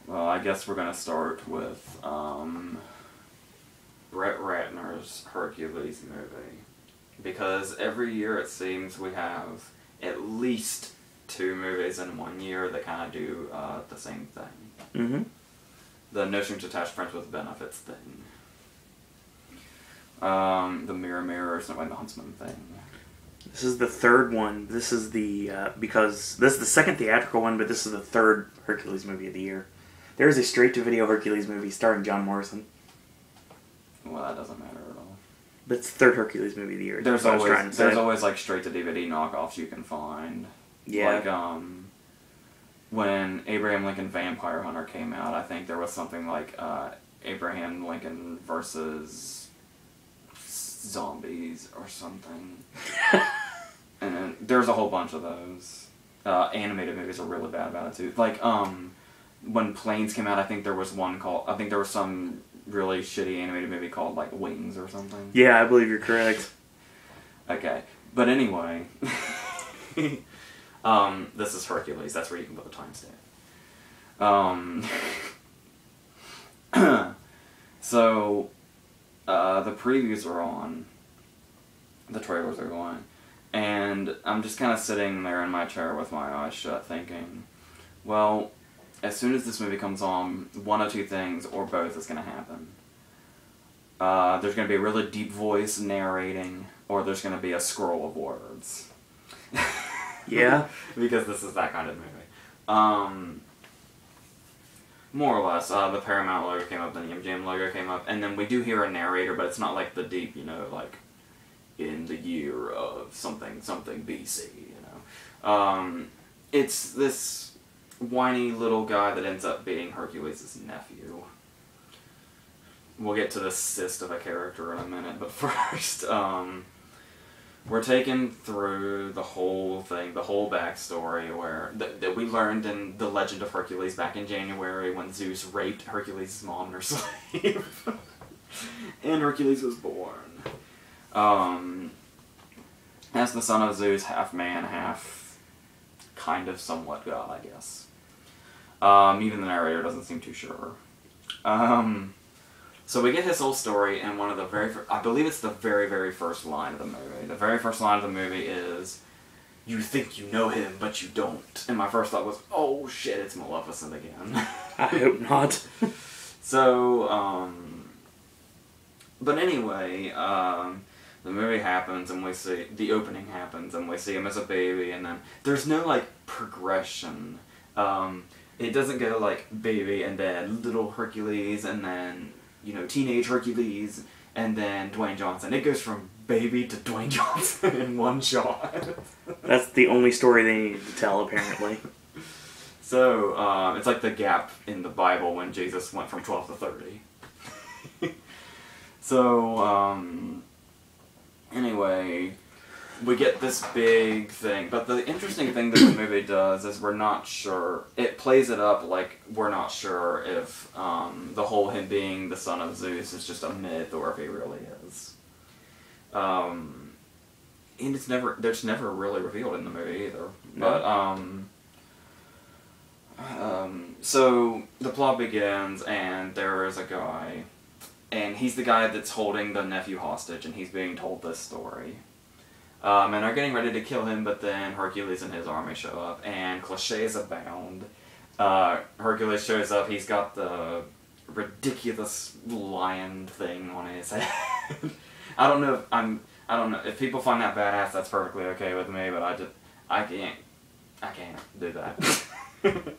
Well, I guess we're going to start with Brett Ratner's Hercules movie. Because every year it seems we have at least 2 movies in one year that kind of do the same thing. Mm-hmm. The No Strings Attached Friends with Benefits thing. The Mirror Mirror, Snow White and the Huntsman thing. This is the third one. This is the, because this is the second theatrical one, but this is the third Hercules movie of the year. There is a straight-to-video Hercules movie starring John Morrison. Well, that doesn't matter at all. But it's the third Hercules movie of the year. There's always like straight-to-DVD knockoffs you can find. Yeah. Like, when Abraham Lincoln Vampire Hunter came out, I think there was something like Abraham Lincoln versus zombies or something. And then there's a whole bunch of those. Animated movies are really bad about it too. Like, when Planes came out, I think there was some really shitty animated movie called like Wings or something. Yeah, I believe you're correct. Okay. But anyway, this is Hercules. That's where you can put the timestamp. So, the previews are on. The trailers are on. And I'm just kind of sitting there in my chair with my eyes shut thinking, well, as soon as this movie comes on, one of two things, or both, is going to happen. There's going to be a really deep voice narrating, or there's going to be a scroll of words. Yeah. Because this is that kind of movie. More or less, the Paramount logo came up, then the MGM logo came up, and then we do hear a narrator, but it's not like the deep, like, in the year of something, something BC, It's this whiny little guy that ends up being Hercules' nephew. We'll get to the cyst of a character in a minute, but first, we're taken through the whole thing, the whole backstory, where that we learned in The Legend of Hercules back in January when Zeus raped Hercules' mom and her slave. And Hercules was born. As the son of Zeus, half man, half kind of somewhat god, I guess. Even the narrator doesn't seem too sure. So we get his whole story, and one of the I believe it's the very, very first line of the movie. The very first line of the movie is, "You think you know him, but you don't." And my first thought was, oh shit, it's Maleficent again. I hope not. So, but anyway, the movie happens, and we see, the opening happens, and we see him as a baby, and then there's no, like, progression. It doesn't go, like, baby, and then little Hercules, and then, teenage Hercules, and then Dwayne Johnson. It goes from baby to Dwayne Johnson in one shot. That's the only story they needed to tell, apparently. So, it's like the gap in the Bible when Jesus went from 12 to 30. So, anyway, we get this big thing, but the interesting thing that the movie does is we're not sure, it plays it up like we're not sure if the whole him being the son of Zeus is just a myth or if he really is. And there's never really revealed in the movie either. No. But, so the plot begins, and there is a guy, and he's the guy that's holding the nephew hostage, and he's being told this story. And are getting ready to kill him, but then Hercules and his army show up, and cliches abound. Hercules shows up, he's got the ridiculous lion thing on his head. I don't know, if people find that badass, that's perfectly okay with me, but I can't do that. The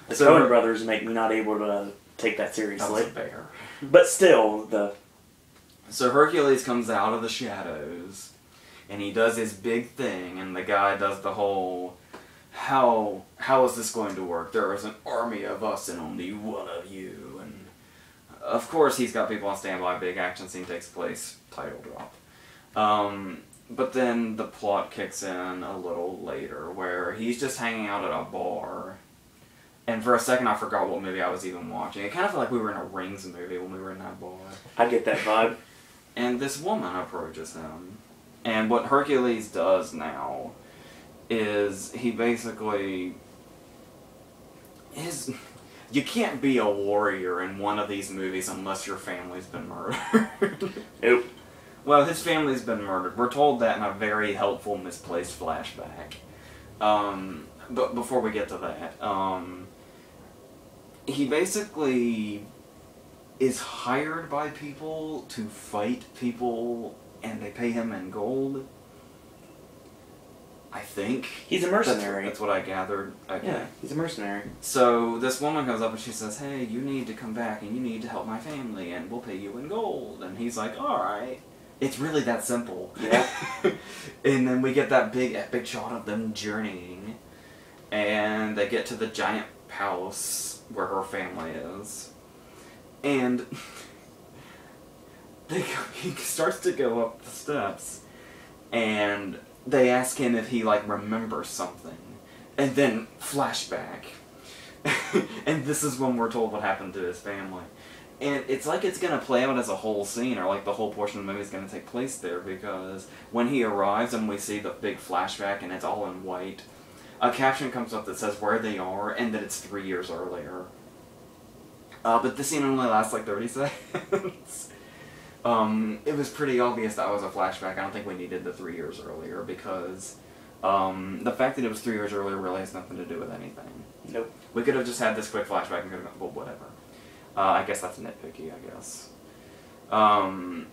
Coen brothers make me not able to take that seriously. That's fair. But still, So Hercules comes out of the shadows, and he does his big thing, and the guy does the whole, how is this going to work? There is an army of us and only one of you. And of course he's got people on standby, big action scene takes place, title drop. But then the plot kicks in a little later, where he's just hanging out at a bar. And for a second I forgot what movie I was even watching. It kind of felt like we were in a Rings movie when we were in that bar. I get that vibe. And this woman approaches him. And what Hercules does now is he basically his... You can't be a warrior in one of these movies unless your family's been murdered. Nope. Well, his family's been murdered. We're told that in a very helpful, misplaced flashback. But before we get to that, he basically is hired by people to fight people, and they pay him in gold. I think. He's a mercenary. That's what I gathered. Okay. Yeah, he's a mercenary. So this woman comes up and she says, "Hey, you need to come back and you need to help my family and we'll pay you in gold." And he's like, "Alright." It's really that simple. Yeah. And then we get that big epic shot of them journeying. And they get to the giant palace where her family is. And he starts to go up the steps. And they ask him if he, like, remembers something. And then, flashback. And this is when we're told what happened to his family. And it's like it's going to play out as a whole scene, or like the whole portion of the movie is going to take place there, because when he arrives and we see the big flashback and it's all in white, a caption comes up that says where they are and that it's 3 years earlier. But the scene only lasts like 30 seconds. It was pretty obvious that was a flashback. I don't think we needed the 3 years earlier, because the fact that it was 3 years earlier really has nothing to do with anything. Nope. We could have just had this quick flashback and could have gone, well, whatever. I guess that's nitpicky, I guess. And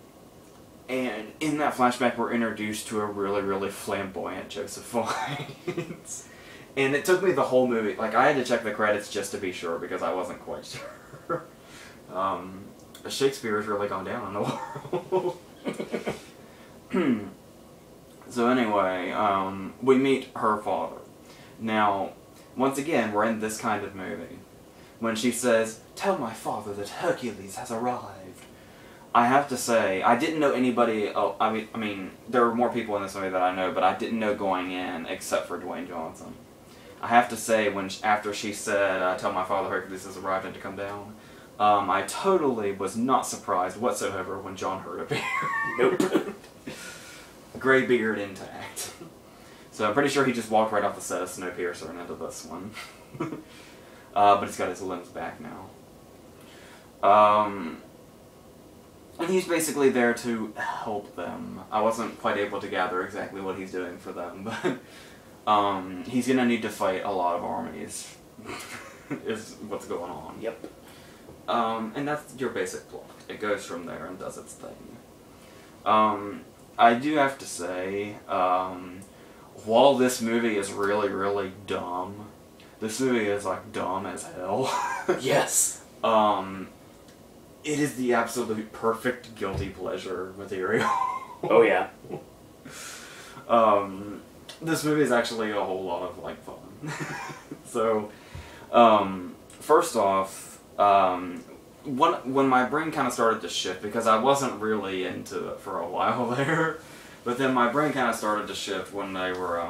in that flashback, we're introduced to a really, really flamboyant Joseph Fiennes. And it took me the whole movie, like, I had to check the credits just to be sure, because I wasn't quite sure. Shakespeare has really gone down in the world. So anyway, we meet her father. Now, once again, we're in this kind of movie. When she says, "Tell my father that Hercules has arrived," I have to say, I didn't know anybody, I mean, there were more people in this movie that I know, but I didn't know going in, except for Dwayne Johnson. I have to say, after she said, "Tell my father Hercules has arrived and to come down," I totally was not surprised whatsoever when John Hurt appeared. Nope. Gray beard intact. So I'm pretty sure he just walked right off the set of Snowpiercer and into this one. But he's got his limbs back now. And he's basically there to help them. I wasn't quite able to gather exactly what he's doing for them, but he's gonna need to fight a lot of armies, is what's going on. Yep. And that's your basic plot. It goes from there and does its thing. I do have to say, while this movie is really, really dumb, this movie is, like, dumb as hell. Yes. It is the absolute perfect guilty pleasure material. Oh, yeah. This movie is actually a whole lot of, like, fun. So, first off, when my brain kind of started to shift, because I wasn't really into it for a while there, but then my brain kind of started to shift when they were,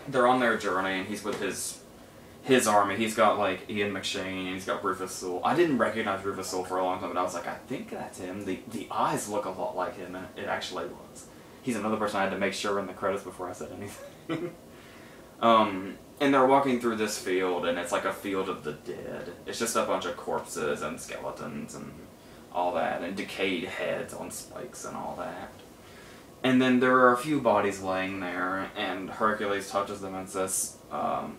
they're on their journey, and he's with his army. He's got, like, Ian McShane, and he's got Rufus Sewell. I didn't recognize Rufus Sewell for a long time, but I was like, I think that's him. The eyes look a lot like him, and it actually was. He's another person I had to make sure in the credits before I said anything. And they're walking through this field, and it's like a field of the dead. It's just a bunch of corpses and skeletons and all that, and decayed heads on spikes and all that. And then there are a few bodies laying there, and Hercules touches them and says,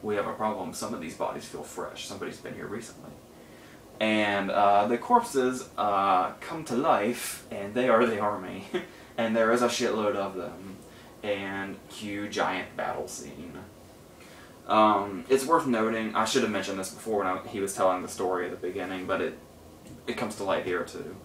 "We have a problem. Some of these bodies feel fresh. Somebody's been here recently." And the corpses come to life, and they are the army. And there is a shitload of them. And huge, giant battle scene. It's worth noting, I should have mentioned this before when he was telling the story at the beginning, but it comes to light here too.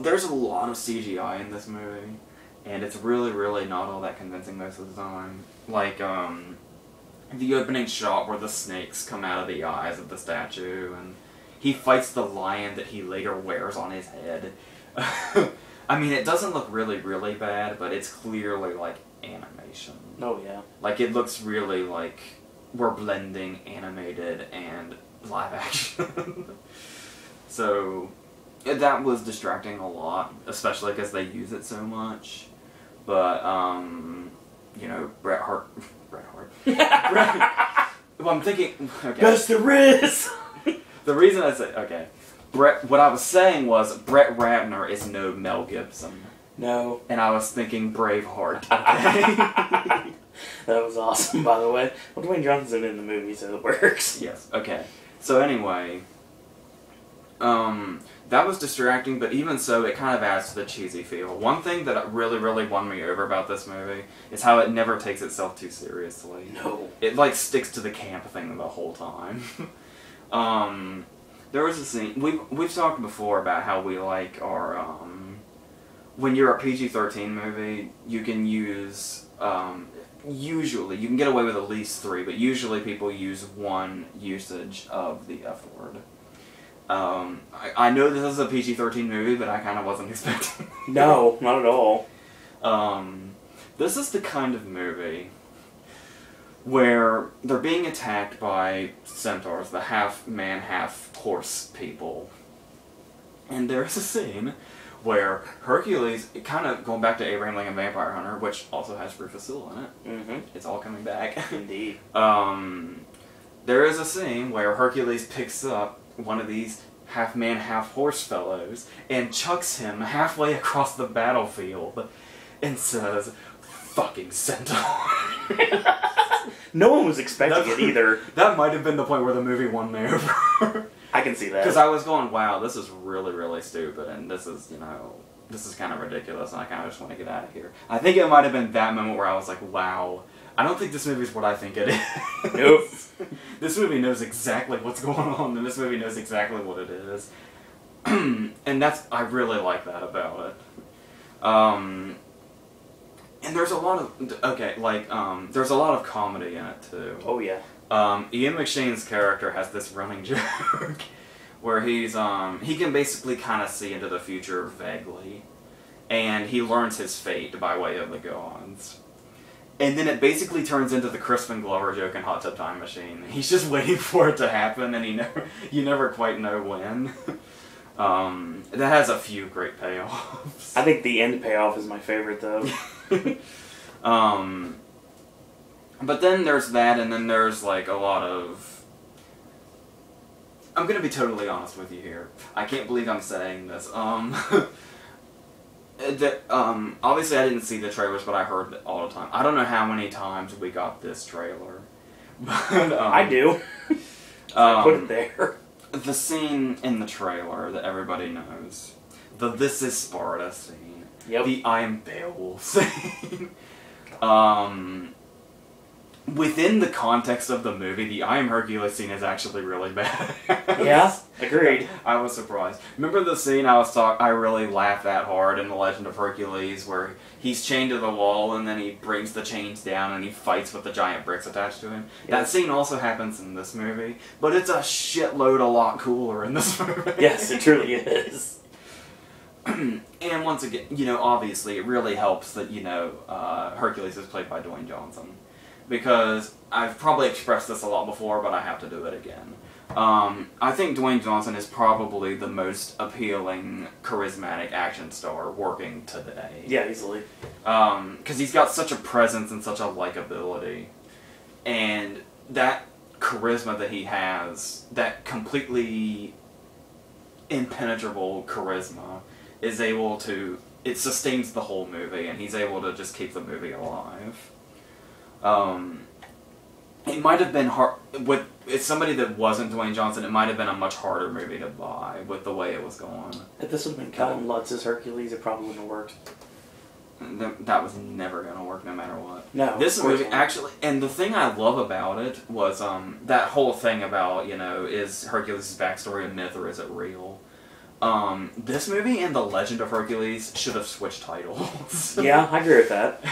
There's a lot of CGI in this movie, and it's really, really not all that convincing most of the time. Like, the opening shot where the snakes come out of the eyes of the statue, and he fights the lion that he later wears on his head. I mean, it doesn't look really, really bad, but it's clearly, like, animation. Oh, yeah. Like, it looks really like we're blending animated and live action. So, that was distracting a lot, especially because they use it so much. But, you know, Bret Hart... Well, I'm thinking. Okay. Best there is. The reason I say okay, what I was saying was Brett Ratner is no Mel Gibson. No. And I was thinking Braveheart. Okay. That was awesome, by the way. Well, Dwayne Johnson's in the movie, so it works. Yes. Okay. So anyway, that was distracting, but even so, it kind of adds to the cheesy feel. One thing that really, really won me over about this movie is how it never takes itself too seriously. No. It, like, sticks to the camp thing the whole time. There was a scene... We've talked before about how we like our, when you're a PG-13 movie, you can use, usually, you can get away with at least 3, but usually people use 1 usage of the F word. I know this is a PG-13 movie, but I kind of wasn't expecting it. No, not at all. This is the kind of movie where they're being attacked by centaurs, the half-man, half-horse people. And there's a scene where Hercules, kind of going back to Abraham Lincoln Vampire Hunter, which also has Rufus Sewell in it. Mm-hmm. It's all coming back. Indeed. There is a scene where Hercules picks up one of these half-man, half-horse fellows and chucks him halfway across the battlefield and says, "Fucking centaur." No one was expecting it either. That might have been the point where the movie won me over. I can see that. Because I was going, wow, this is really, really stupid, and this is, you know, this is kind of ridiculous, and I kind of just want to get out of here. I think it might have been that moment where I was like, wow, I don't think this movie is what I think it is. Nope. This movie knows exactly what's going on, and this movie knows exactly what it is. And I really like that about it. And there's a lot of, there's a lot of comedy in it, too. Oh, yeah. Ian McShane's character has this running joke where he can basically kind of see into the future vaguely, and he learns his fate by way of the gods. And then it basically turns into the Crispin Glover joke in Hot Tub Time Machine. He's just waiting for it to happen, and you never quite know when. That has a few great payoffs. I think the end payoff is my favorite, though. But then there's that, and then there's, like, a lot of... I'm gonna be totally honest with you here. I can't believe I'm saying this. Obviously I didn't see the trailers, but I heard it all the time. I don't know how many times we got this trailer. But, I do. So I put it there. The scene in the trailer that everybody knows. The "This is Sparta" scene. Yep. The "I am Beowulf" scene. Within the context of the movie, the "I am Hercules" scene is actually really bad. Yeah, agreed. I was surprised. Remember the scene I really laughed that hard in The Legend of Hercules, where he's chained to the wall and then he brings the chains down and he fights with the giant bricks attached to him? Yep. That scene also happens in this movie, but it's a shitload a lot cooler in this movie. Yes, it truly is. And once again, you know, obviously it really helps that, you know, Hercules is played by Dwayne Johnson. Because I've probably expressed this a lot before, but I have to do it again. I think Dwayne Johnson is probably the most appealing, charismatic action star working today. Yeah, easily. Because he's got such a presence and such a likability. And that charisma that he has, that completely impenetrable charisma, is able to... It sustains the whole movie, and he's able to just keep the movie alive. It might have been hard with somebody that wasn't Dwayne Johnson. It might have been a much harder movie to buy with the way it was going. If this would have been Callum Lutz's Hercules, it probably wouldn't have worked. That was never going to work, no matter what. No, this movie actually, and the thing I love about it was that whole thing about, you know, is Hercules' backstory a myth or is it real? This movie and The Legend of Hercules should have switched titles. Yeah, I agree with that.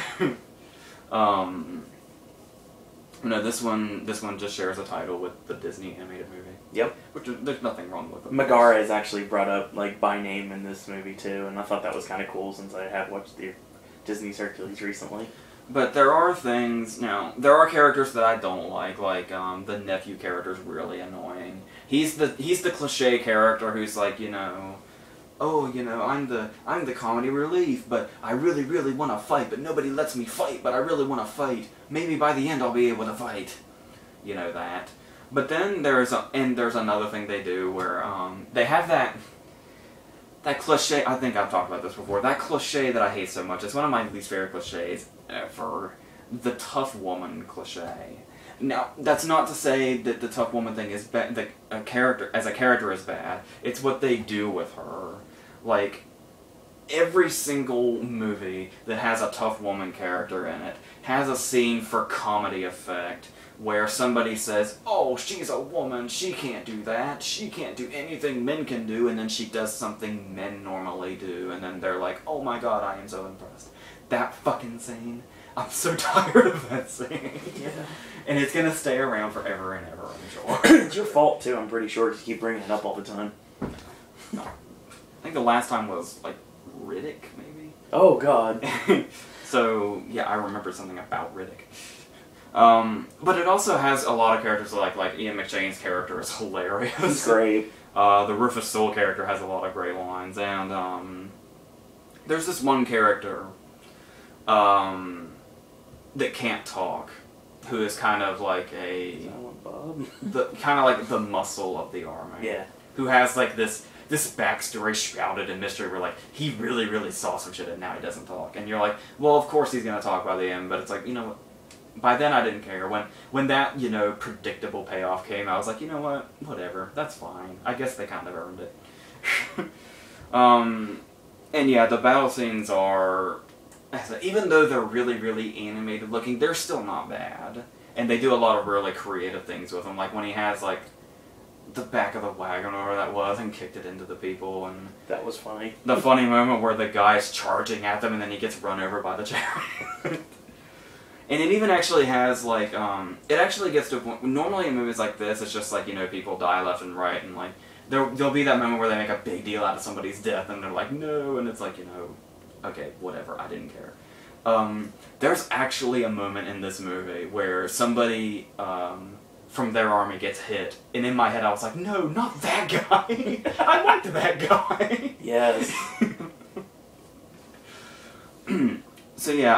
No, this one just shares a title with the Disney animated movie. Yep. Which there's nothing wrong with it. Megara is actually brought up like by name in this movie too, and I thought that was kind of cool since I have watched the Disney's Hercules recently. But there are things there are characters that I don't like the nephew character's really annoying. He's the cliche character who's like, you know, oh, you know, I'm the comedy relief, but I really, really want to fight, but nobody lets me fight, but I really want to fight. Maybe by the end I'll be able to fight. you know that. But then there's another thing they do where they have that cliche. I think I've talked about this before. That cliche that I hate so much. It's one of my least favorite cliches ever. The tough woman cliche. Now, that's not to say that the tough woman thing is bad. A character is bad. It's what they do with her. Like, every single movie that has a tough woman character in it has a scene for comedy effect where somebody says, "Oh, she's a woman, she can't do that, she can't do anything men can do," and then she does something men normally do, and then they're like, "Oh my god, I am so impressed." That fucking scene. I'm so tired of that scene. Yeah. And it's gonna stay around forever and ever, I'm sure. It's your fault, too, I'm pretty sure, to keep bringing it up all the time. No. I think the last time was, like, Riddick, maybe? Oh, God. So, yeah, I remember something about Riddick. But it also has a lot of characters like Ian McShane's character is hilarious. He's great. The Rufus Sewell character has a lot of great lines, and there's this one character that can't talk, who is kind of like Bob. kind of like the muscle of the army. Yeah. Who has like this backstory shrouded in mystery where like he really, really saw some shit and now he doesn't talk. And you're like, well, of course he's gonna talk by the end, but it's like, you know what? By then I didn't care. When that, you know, predictable payoff came, I was like, you know what? Whatever. That's fine. I guess they kind of earned it. And yeah, the battle scenes are, even though they're really, really animated looking, they're still not bad. And they do a lot of really creative things with them. Like when he has like the back of the wagon or whatever that was and kicked it into the people, and that was funny. The funny moment where the guy's charging at them and then he gets run over by the chariot. And it even actually has, like, it actually gets to a point, normally in movies like this, it's just like, you know, people die left and right, and, like, there'll be that moment where they make a big deal out of somebody's death, and they're like, no, and it's like, you know, okay, whatever, I didn't care. There's actually a moment in this movie where somebody, from their army gets hit, and in my head I was like, no, not that guy! I liked that guy! Yes. So yeah,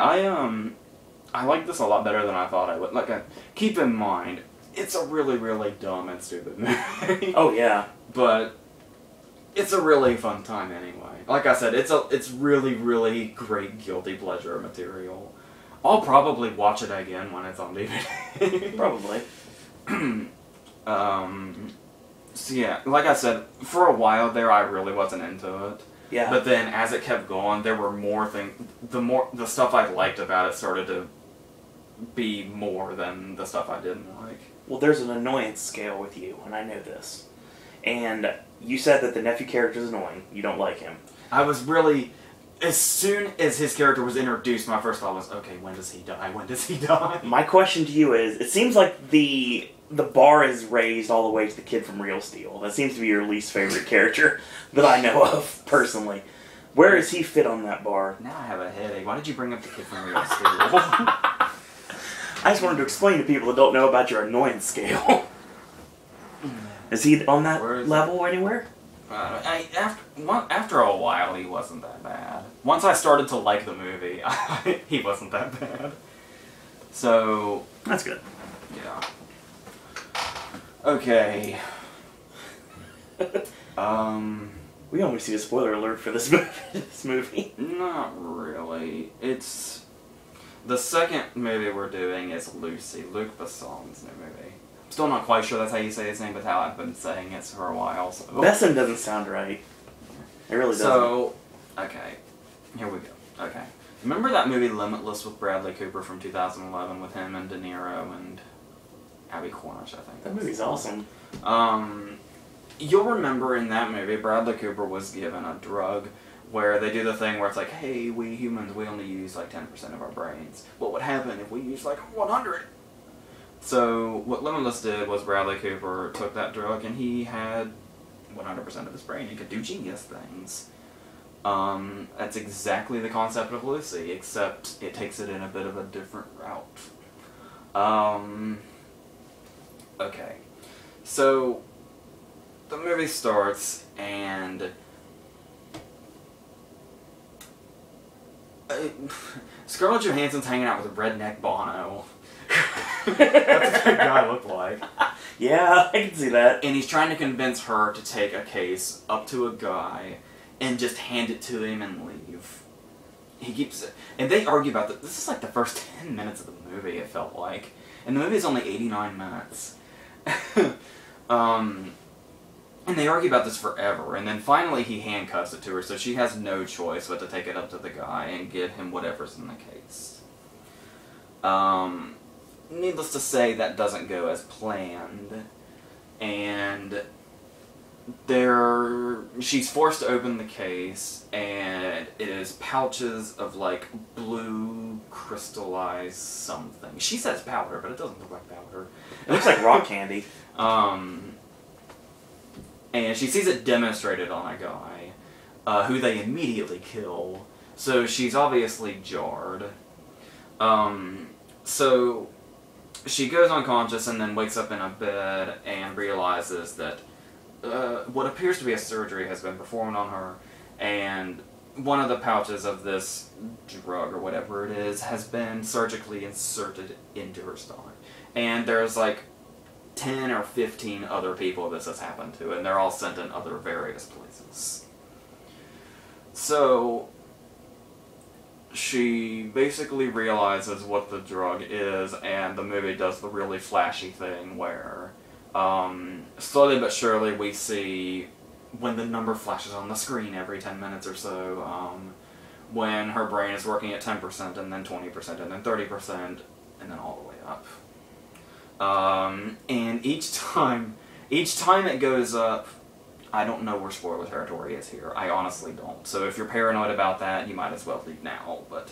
I like this a lot better than I thought I would. Like, keep in mind, it's a really, really dumb and stupid movie. Oh yeah. But it's a really fun time anyway. Like I said, it's really, really great guilty pleasure material. I'll probably watch it again when it's on DVD. Probably. So yeah, like I said, for a while there I really wasn't into it. Yeah. But then as it kept going, there were more things. The stuff I liked about it started to be more than the stuff I didn't like. Well, there's an annoyance scale with you, and I know this. And you said that the nephew character is annoying. You don't like him. I was really, as soon as his character was introduced, my first thought was, okay, when does he die? When does he die? My question to you is, it seems like the bar is raised all the way to the kid from Real Steel. That seems to be your least favorite character that I know of, personally. Where does he fit on that bar? Now I have a headache. Why did you bring up the kid from Real Steel? I just wanted to explain to people that don't know about your annoyance scale. Is he on that level anywhere? After a while, he wasn't that bad. Once I started to like the movie, he wasn't that bad. So... That's good. Yeah. Okay. We almost see a spoiler alert for this movie. Not really. It's... The second movie we're doing is Lucy, Luc Besson's new movie. I'm still not quite sure that's how you say his name, but how I've been saying it for a while, so... Besson doesn't sound right. It really doesn't. So, okay. Here we go. Okay. Remember that movie Limitless with Bradley Cooper from 2011 with him and De Niro and Abby Cornish, I think? That movie's awesome. You'll remember in that movie, Bradley Cooper was given a drug where they do the thing where it's like, hey, we humans, we only use like 10% of our brains. What would happen if we used like 100? So what Limitless did was Bradley Cooper took that drug and he had 100% of his brain. He could do genius things. That's exactly the concept of Lucy, except it takes it in a bit of a different route. Okay. So the movie starts and Scarlett Johansson's hanging out with a redneck Bono. That's what that guy looked like. Yeah, I can see that. And he's trying to convince her to take a case up to a guy and just hand it to him and leave. He keeps... And they argue about this. This is like the first 10 minutes of the movie, it felt like. And the movie is only 89 minutes. And they argue about this forever. And then finally he handcuffs it to her, so she has no choice but to take it up to the guy and give him whatever's in the case. Needless to say, that doesn't go as planned. And she's forced to open the case, and it is pouches of, like, blue crystallized something. She says powder, but it doesn't look like powder. It looks like rock candy. And she sees it demonstrated on a guy, who they immediately kill. So she's obviously jarred. So she goes unconscious and then wakes up in a bed and realizes that what appears to be a surgery has been performed on her, and one of the pouches of this drug, or whatever it is, has been surgically inserted into her stomach. And there's like 10 or 15 other people this has happened to, and they're all sent in other various places. So she basically realizes what the drug is, and the movie does the really flashy thing where slowly but surely we see when the number flashes on the screen every 10 minutes or so, when her brain is working at 10% and then 20% and then 30% and then all the way up. And each time it goes up, I don't know where spoiler territory is here. I honestly don't. So if you're paranoid about that, you might as well leave now. But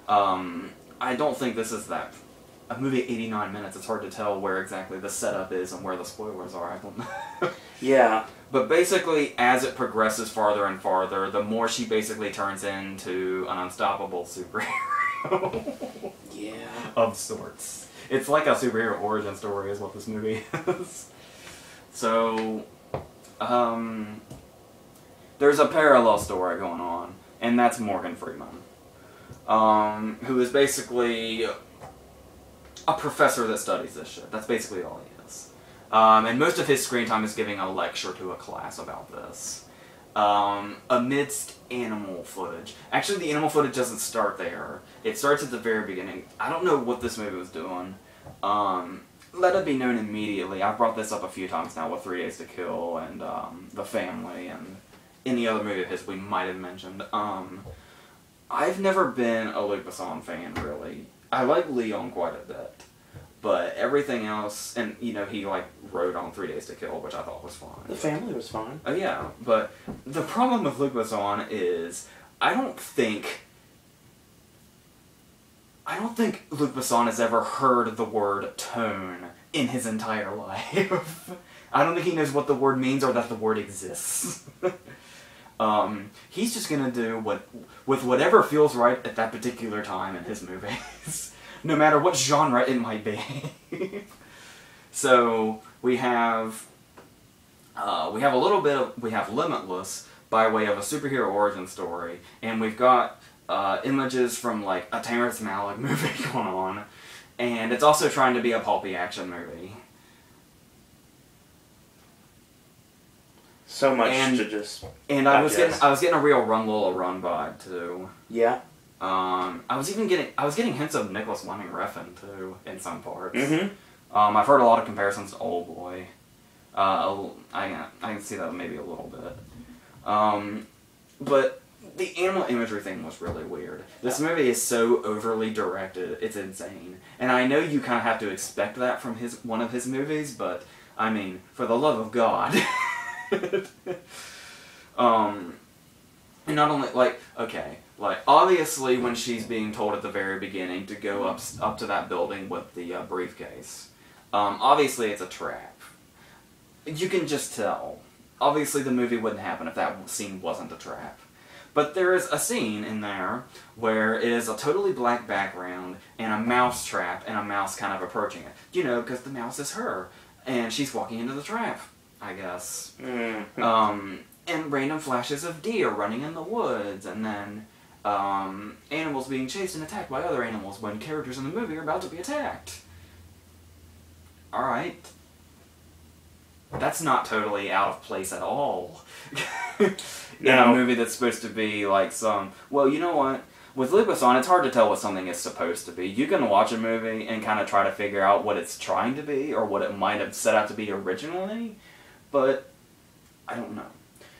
I don't think this is that. A movie 89 minutes, it's hard to tell where exactly the setup is and where the spoilers are. I don't know. Yeah. But basically, as it progresses farther and farther, the more she basically turns into an unstoppable superhero. Yeah. Of sorts. It's like a superhero origin story is what this movie is. So, there's a parallel story going on, and that's Morgan Freeman, who is basically a professor that studies this shit. That's basically all he is. And most of his screen time is giving a lecture to a class about this. Amidst animal footage. Actually, the animal footage doesn't start there. It starts at the very beginning. I don't know what this movie was doing. Let it be known immediately. I've brought this up a few times now with 3 Days to Kill and The Family and any other movie of his we might have mentioned. I've never been a Luc Besson fan, really. I like Leon quite a bit. But everything else, and you know, he like wrote on 3 Days to Kill, which I thought was fine. The Family was fine. Oh yeah, but the problem with Luc Besson is I don't think Luc Besson has ever heard the word tone in his entire life. I don't think he knows what the word means or that the word exists. He's just gonna do with whatever feels right at that particular time in his movies, no matter what genre it might be. So we have Limitless by way of a superhero origin story, and we've got images from like a Terrence Malick movie going on, and it's also trying to be a pulpy action movie. So much to just. And I was getting a real Run Lola Run vibe too. Yeah. I was getting hints of Nicholas Winding Refn too in some parts. Mm-hmm. I've heard a lot of comparisons to Old Boy. I can see that maybe a little bit. But the animal imagery thing was really weird. This movie is so overly directed, it's insane. And I know you kind of have to expect that from one of his movies, but I mean, for the love of God. And not only, obviously when she's being told at the very beginning to go up to that building with the briefcase, obviously it's a trap. You can just tell. Obviously the movie wouldn't happen if that scene wasn't a trap. But there is a scene in there where it is a totally black background and a mouse trap and a mouse kind of approaching it. You know, because the mouse is her. And she's walking into the trap, I guess. Mm-hmm. And random flashes of deer running in the woods, and then animals being chased and attacked by other animals when characters in the movie are about to be attacked. alright. That's not totally out of place at all. In a movie that's supposed to be like some... Well, you know what? With Luc Besson, it's hard to tell what something is supposed to be. You can watch a movie and kind of try to figure out what it's trying to be, or what it might have set out to be originally, but I don't know.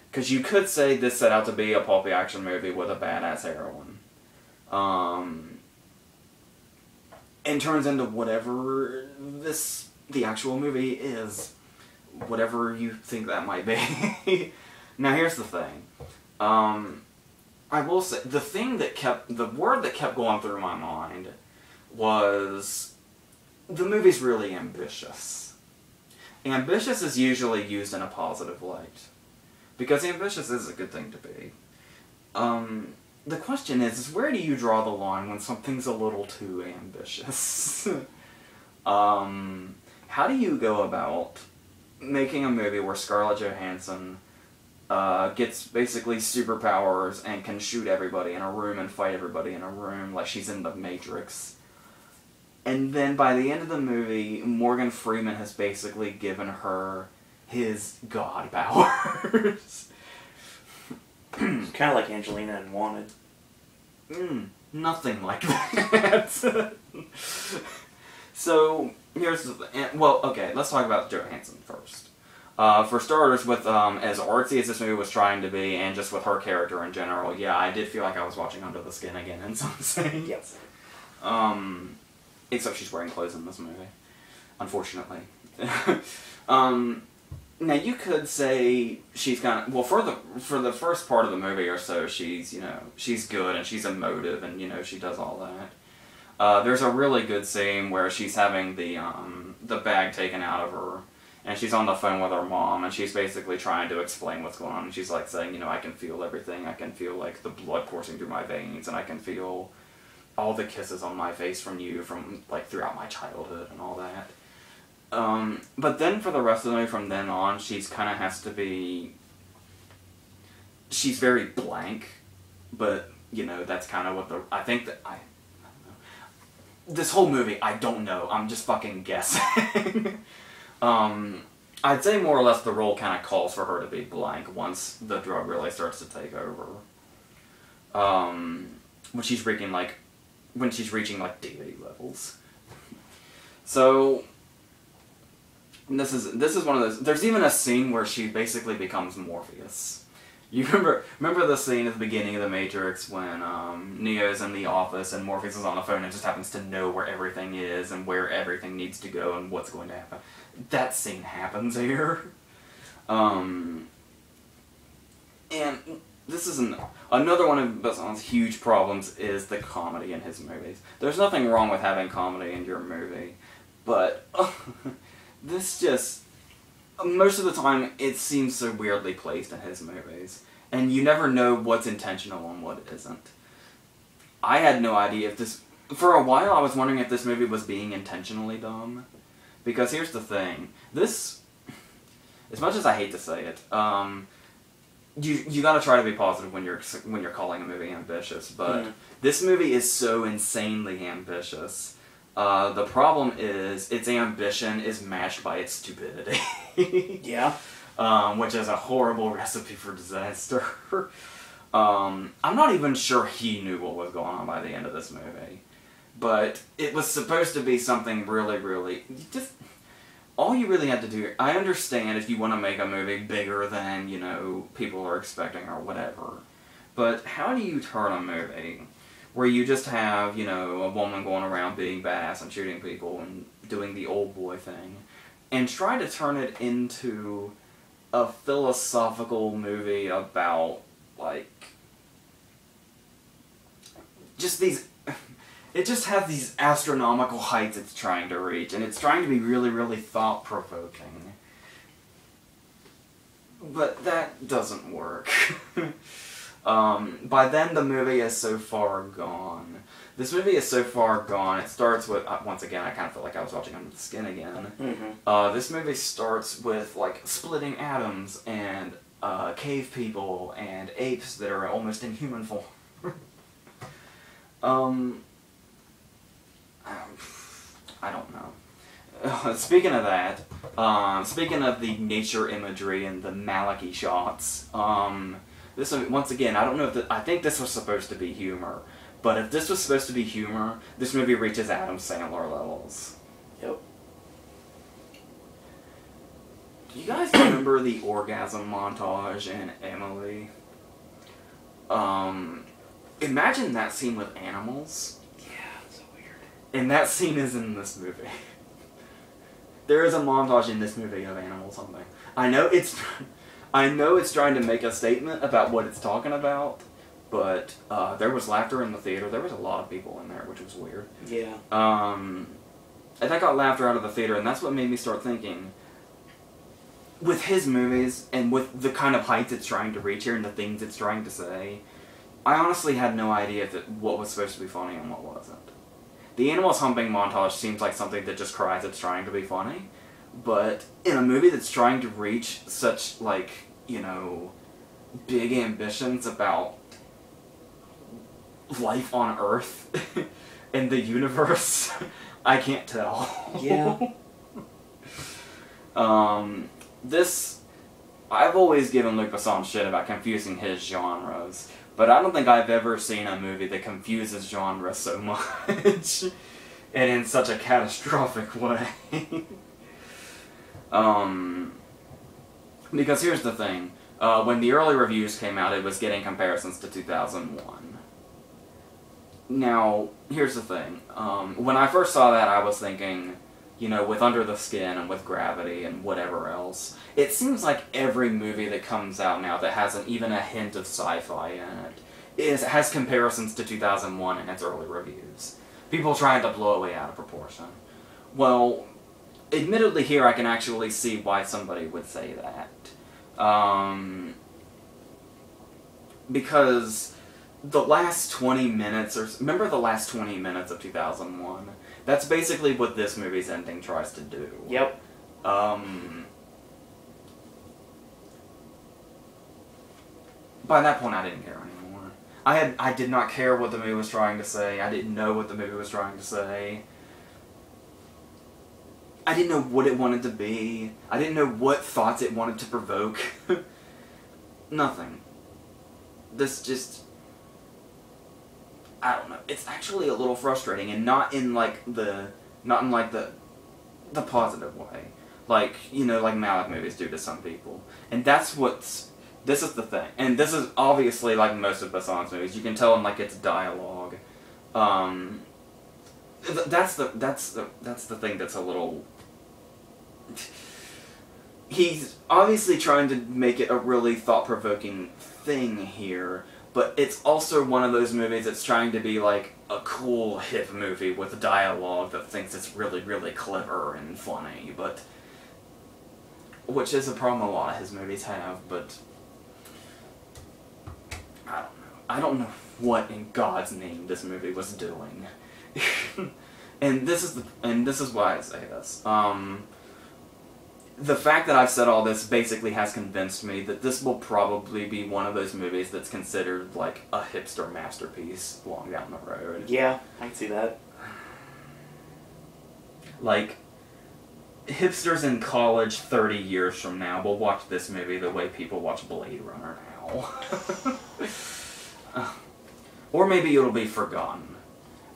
Because you could say this set out to be a pulpy action movie with a badass heroine. And turns into whatever the actual movie is. Whatever you think that might be. Now here's the thing. I will say, the word that kept going through my mind was, the movie's really ambitious. Ambitious is usually used in a positive light. Because ambitious is a good thing to be. The question is where do you draw the line when something's a little too ambitious? How do you go about making a movie where Scarlett Johansson gets basically superpowers and can shoot everybody in a room and fight everybody in a room like she's in the Matrix? And then by the end of the movie, Morgan Freeman has basically given her his god powers. It's kind of like Angelina in Wanted. Nothing like that. So, here's the thing. Well, okay, let's talk about Johansson first. For starters, with as artsy as this movie was trying to be, and just with her character in general, yeah, I did feel like I was watching Under the Skin again in some sense. Yes. Except she's wearing clothes in this movie, unfortunately. Now you could say she's kind of, well, for the first part of the movie or so, she's, she's good and she's emotive and, she does all that. There's a really good scene where she's having the bag taken out of her, and she's on the phone with her mom, and she's basically trying to explain what's going on. And she's like saying, I can feel everything. I can feel like the blood coursing through my veins, and I can feel all the kisses on my face from you from like throughout my childhood and all that. But then for the rest of the movie, from then on, she's kind of has to be... She's very blank, but, that's kind of what I think that... I don't know. This whole movie, I don't know. I'm just fucking guessing. I'd say more or less the role kind of calls for her to be blank once the drug really starts to take over. When she's reaching, like, deity levels. So... This is one of those... There's even a scene where she basically becomes Morpheus. You remember the scene at the beginning of The Matrix when Neo's in the office and Morpheus is on the phone and just happens to know where everything is and where everything needs to go and what's going to happen? That scene happens here. And this is another one of Besson's huge problems is the comedy in his movies. There's nothing wrong with having comedy in your movie, but... This just, most of the time, it seems so weirdly placed in his movies. And you never know what's intentional and what isn't. I had no idea if this... For a while, I was wondering if this movie was being intentionally dumb. Because here's the thing. This, as much as I hate to say it, you gotta try to be positive when you're calling a movie ambitious. But this movie is so insanely ambitious. The problem is, its ambition is matched by its stupidity. Yeah. Which is a horrible recipe for disaster. I'm not even sure he knew what was going on by the end of this movie. But it was supposed to be something really, really... Just, all you really had to do... I understand if you want to make a movie bigger than, people are expecting or whatever. But how do you turn a movie... where you just have, a woman going around being badass and shooting people and doing the old boy thing, and try to turn it into a philosophical movie about, like, just these... It just has these astronomical heights it's trying to reach, and it's trying to be really, really thought-provoking. But that doesn't work. By then the movie is so far gone. This movie is so far gone, it starts with, once again, I kind of feel like I was watching Under the Skin again. Mm-hmm. This movie starts with, like, splitting atoms and, cave people and apes that are almost in human form. I don't know. speaking of that, speaking of the nature imagery and the Malachi shots, this once again, I don't know if I think this was supposed to be humor, but if this was supposed to be humor, this movie reaches Adam Sandler levels. Yep. Do you guys remember the orgasm montage in Emily? Imagine that scene with animals. Yeah, it's so weird. And that scene is in this movie. There is a montage in this movie of animal something. I know it's trying to make a statement about what it's talking about, but there was laughter in the theater. There was a lot of people in there, which was weird. Yeah. And I got laughter out of the theater, and that's what made me start thinking, with his movies, and with the kind of heights it's trying to reach here, and the things it's trying to say, I honestly had no idea what was supposed to be funny and what wasn't. The animals humping montage seems like something that just cries it's trying to be funny, but in a movie that's trying to reach such, like, you know, big ambitions about life on Earth and the universe, I can't tell. Yeah. I've always given Luc Besson shit about confusing his genres, but I don't think I've ever seen a movie that confuses genres so much, and in such a catastrophic way. Because here's the thing, when the early reviews came out, it was getting comparisons to 2001. Now, here's the thing, when I first saw that, I was thinking, you know, with Under the Skin and with Gravity and whatever else, it seems like every movie that comes out now that has even a hint of sci-fi in it has comparisons to 2001 in its early reviews. People trying to blow it way out of proportion. Well, admittedly here I can actually see why somebody would say that. Because the last 20 minutes, remember the last 20 minutes of 2001? That's basically what this movie's ending tries to do. Yep. By that point, I didn't care anymore. I did not care what the movie was trying to say. I didn't know what the movie was trying to say. I didn't know what it wanted to be. I didn't know what thoughts it wanted to provoke. Nothing. This just... I don't know. It's actually a little frustrating, and not in the positive way, like, you know, like Malick movies do to some people. And this is the thing, and this is obviously like most of Besson's movies. You can tell in like its dialogue. That's the thing that's a little. He's obviously trying to make it a really thought-provoking thing here. But it's also one of those movies that's trying to be like a cool, hip movie with dialogue that thinks it's really, really clever and funny, but... Which is a problem a lot of his movies have, but... I don't know. I don't know what in God's name this movie was doing. and this is why I say this. The fact that I've said all this basically has convinced me that this will probably be one of those movies that's considered like a hipster masterpiece long down the road. Yeah, I can see that. Like, hipsters in college 30 years from now will watch this movie the way people watch Blade Runner now. Or maybe it'll be forgotten.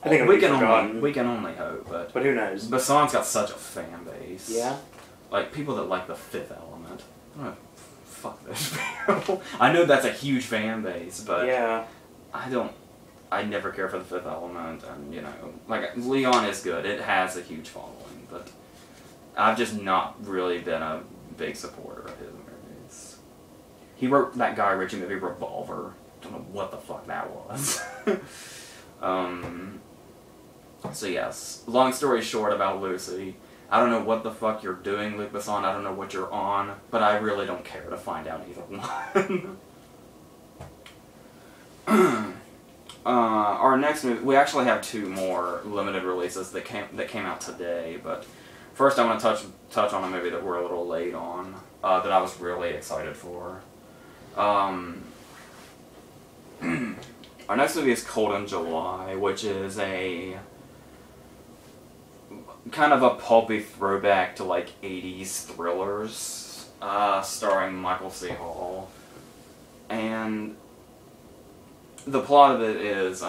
I think we can only hope, but who knows? Besson's got such a fan base. Yeah. Like, people that like The Fifth Element. I don't know, fuck those people. I know that's a huge fan base, but... Yeah. I never care for The Fifth Element, and, you know... Like, Leon is good. It has a huge following, but... I've just not really been a big supporter of his movies. He wrote that Guy Ritchie movie, Revolver. Don't know what the fuck that was. So yes, long story short about Lucy... I don't know what the fuck you're doing, Luc Besson. I don't know what you're on, but I really don't care to find out either one. Our next movie, we actually have two more limited releases that came out today, but first I want to touch on a movie that we're a little late on, that I was really excited for. Our next movie is Cold in July, which is kind of a pulpy throwback to like 80s thrillers, starring Michael C. Hall. And the plot of it is,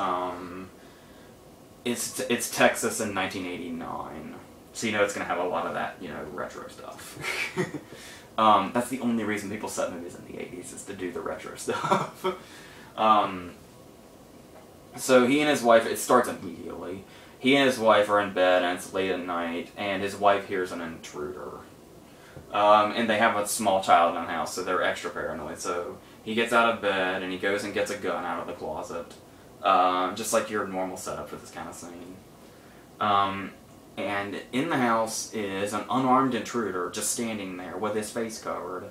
it's Texas in 1989. So you know it's going to have a lot of that, retro stuff. That's the only reason people set movies in the 80s, is to do the retro stuff. So he and his wife, it starts immediately. He and his wife are in bed, and it's late at night, and his wife hears an intruder. And they have a small child in the house, so they're extra paranoid. So he gets out of bed, and he goes and gets a gun out of the closet. Just like your normal setup for this kind of scene. And in the house is an unarmed intruder just standing there with his face covered.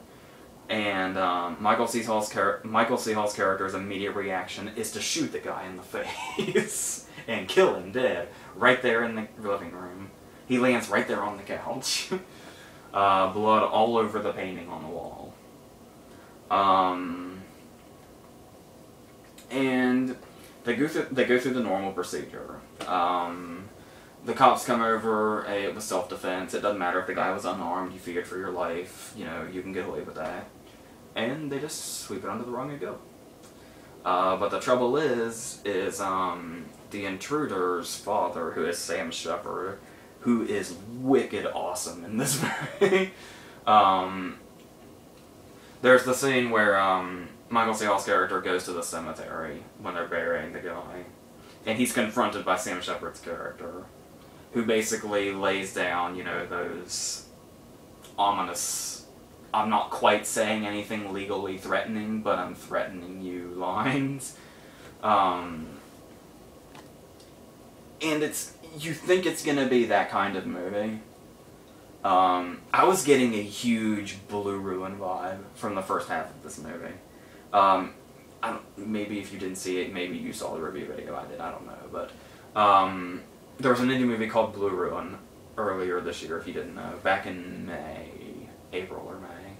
And Michael C. Hall's character's immediate reaction is to shoot the guy in the face and kill him dead right there in the living room. He lands right there on the couch. Blood all over the painting on the wall. And they go through the normal procedure. The cops come over, it was self-defense, it doesn't matter if the guy was unarmed, you feared for your life, you can get away with that. And they just sweep it under the rug and go. But the trouble is the intruder's father, who is Sam Shepard, who is wicked awesome in this movie. There's the scene where Michael C. Hall's character goes to the cemetery when they're burying the guy. And he's confronted by Sam Shepard's character, who basically lays down, those ominous, I'm not quite saying anything legally threatening, but I'm threatening you lines. And you think it's going to be that kind of movie. I was getting a huge Blue Ruin vibe from the first half of this movie. Maybe if you didn't see it, maybe you saw the review video, I did, I don't know, but there was an indie movie called Blue Ruin earlier this year, if you didn't know, back in April or May.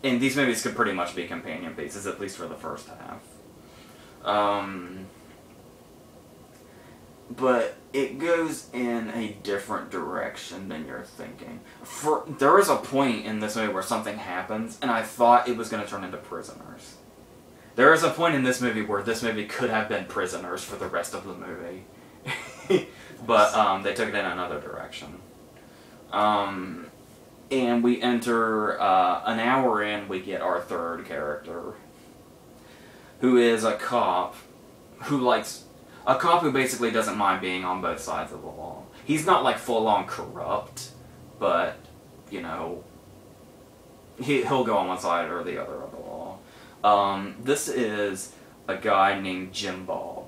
And these movies could pretty much be companion pieces, at least for the first half. But it goes in a different direction than you're thinking. There is a point in this movie where something happens, and I thought it was going to turn into Prisoners. There is a point in this movie where this movie could have been Prisoners for the rest of the movie. But they took it in another direction. And we enter, an hour in, we get our third character, who is a cop who basically doesn't mind being on both sides of the law. He's not like full-on corrupt, but, he'll go on one side or the other of the law. This is a guy named Jim Bob,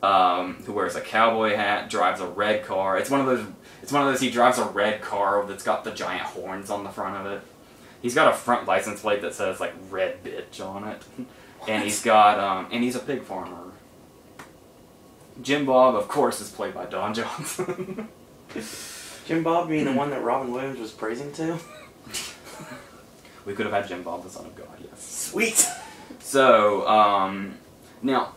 who wears a cowboy hat, drives a red car. It's one of those, he drives a red car that's got the giant horns on the front of it. He's got a front license plate that says, like, Red Bitch on it. And he's got, and he's a pig farmer. Jim Bob, of course, is played by Don Johnson. Jim Bob being the one that Robin Williams was praising to? We could have had Jim Bob, the son of God, yes. Sweet! So, now,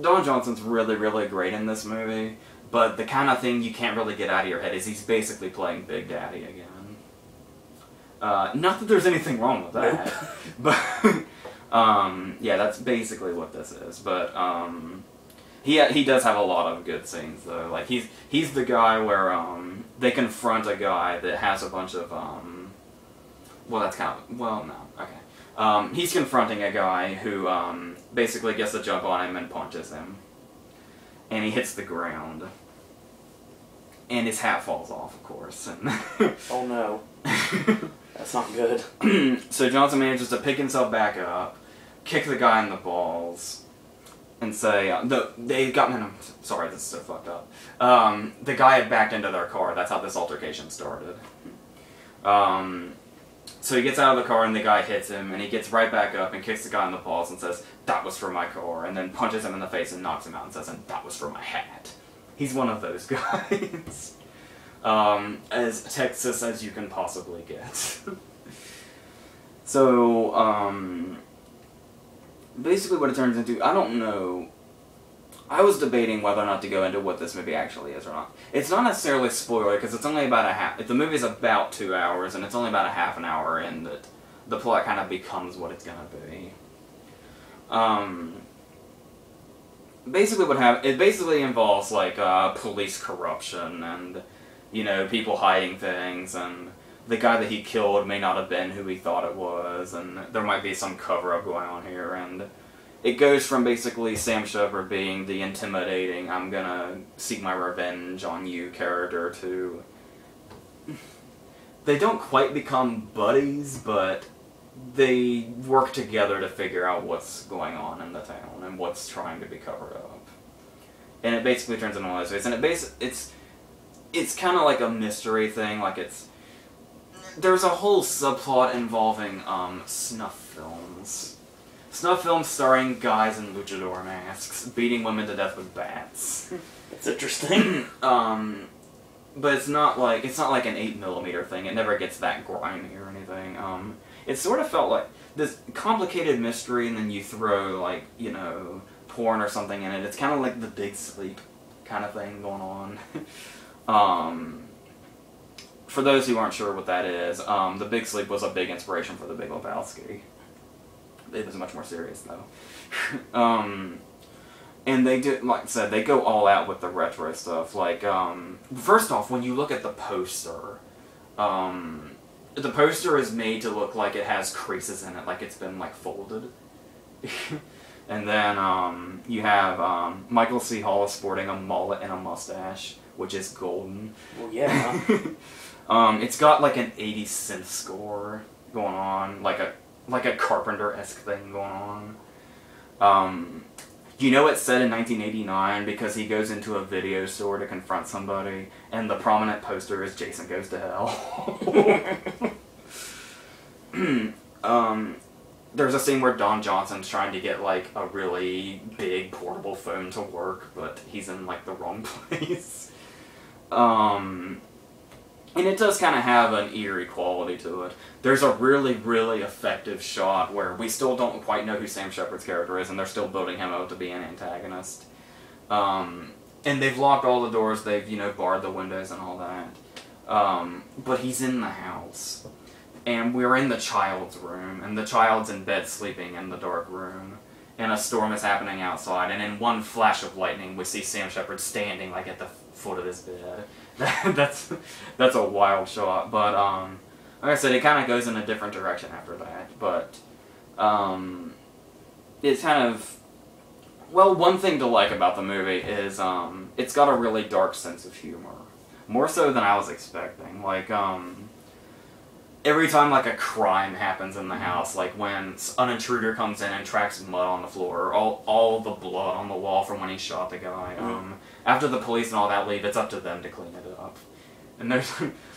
Don Johnson's really, really great in this movie, but the kind of thing you can't really get out of your head is he's basically playing Big Daddy again. Not that there's anything wrong with that, nope. But, yeah, that's basically what this is, but, he does have a lot of good scenes, though. Like, he's the guy where, they confront a guy that has a bunch of, well, that's kind of, well, no, okay. He's confronting a guy who, basically gets the jump on him and punches him. And he hits the ground. And his hat falls off, of course. And oh no. That's not good. So Johnson manages to pick himself back up, kick the guy in the balls, and say, they got me, sorry, this is so fucked up. The guy had backed into their car, that's how this altercation started. So he gets out of the car and the guy hits him, and he gets right back up and kicks the guy in the balls and says, that was for my car, and then punches him in the face and knocks him out and says, and that was for my hat. He's one of those guys. As Texas as you can possibly get. So, basically what it turns into, I don't know I was debating whether or not to go into what this movie actually is or not. It's not necessarily a spoiler, because it's only about a half... The movie's about 2 hours, and it's only about a half an hour in that the plot kind of becomes what it's gonna be. Basically what happened... It basically involves, like, police corruption, and, you know, people hiding things, and the guy that he killed may not have been who he thought it was, and there might be some cover-up going on here, and... It goes from basically Sam Shepard being the intimidating, I'm gonna seek my revenge on you character to... They don't quite become buddies, but they work together to figure out what's going on in the town and what's trying to be covered up. And it basically turns into one of those ways. And it's kind of like a mystery thing, like it's... There's a whole subplot involving snuff films. Snuff films starring guys in luchador masks, beating women to death with bats. That's interesting. But it's not like an 8mm thing. It never gets that grimy or anything. It sort of felt like this complicated mystery, and then you throw, like, you know, porn or something in it. It's kind of like The Big Sleep kind of thing going on. For those who aren't sure what that is, The Big Sleep was a big inspiration for The Big Lebowski. It was much more serious, though. And they do, like I said, they go all out with the retro stuff. Like, first off, when you look at the poster is made to look like it has creases in it, like it's been, like, folded. And then, you have, Michael C. Hall sporting a mullet and a mustache, which is golden. Well, yeah. It's got, like, an 80s synth score going on, like a Carpenter-esque thing going on. You know it's set in 1989 because he goes into a video store to confront somebody, and the prominent poster is Jason Goes to Hell. There's a scene where Don Johnson's trying to get, like, a really big portable phone to work, but he's in, like, the wrong place. And it does kind of have an eerie quality to it. There's a really, really effective shot where we still don't quite know who Sam Shepard's character is, and they're still building him out to be an antagonist. And they've locked all the doors, they've, you know, barred the windows and all that. But he's in the house. And we're in the child's room, and the child's in bed sleeping in the dark room. And a storm is happening outside, and in one flash of lightning we see Sam Shepard standing, like, at the foot of his bed. That's a wild shot, but, like I said, it kind of goes in a different direction after that, but, it's kind of, well, one thing to like about the movie is, it's got a really dark sense of humor. More so than I was expecting. Like, every time, like, a crime happens in the house, like when an intruder comes in and tracks mud on the floor, or all the blood on the wall from when he shot the guy, after the police and all that leave, it's up to them to clean it up. And there's,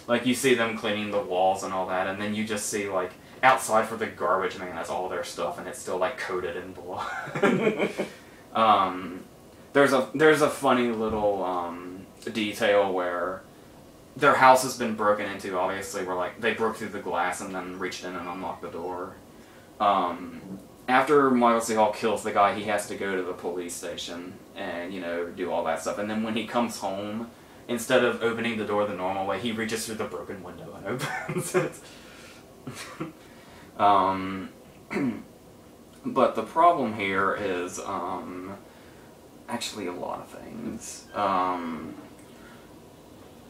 like, you see them cleaning the walls and all that, and then you just see, like, outside for the garbage man, that's all their stuff, and it's still, like, coated in blood. There's a funny little, detail where their house has been broken into, obviously, where, like, they broke through the glass and then reached in and unlocked the door. After Michael C. Hall kills the guy, he has to go to the police station and, you know, do all that stuff. And then when he comes home, instead of opening the door the normal way, he reaches through the broken window and opens it. But the problem here is, actually a lot of things.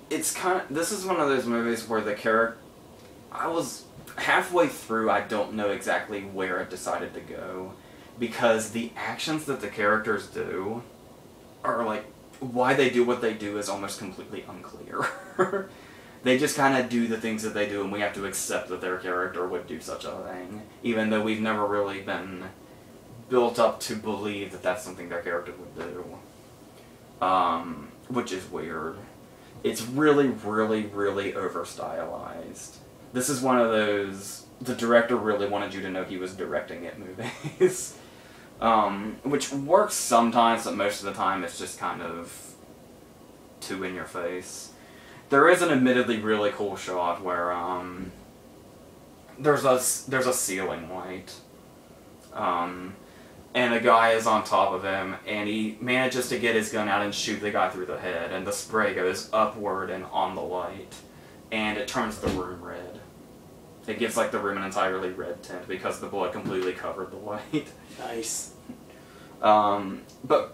This is one of those movies where the character, I was halfway through, I don't know exactly where it decided to go, because the actions that the characters do are, like, why they do what they do is almost completely unclear. They just kind of do the things that they do, and we have to accept that their character would do such a thing, even though we've never really been built up to believe that that's something their character would do. Which is weird. It's really, really, really over-stylized. This is one of those, the director really wanted you to know he was directing it movies. Which works sometimes, but most of the time it's just kind of too in your face. There is an admittedly really cool shot where, there's a ceiling light. and a guy is on top of him, and he manages to get his gun out and shoot the guy through the head, and the spray goes upward and on the light, and it turns the room red. It gives like the room an entirely red tint because the blood completely covered the light. Nice. But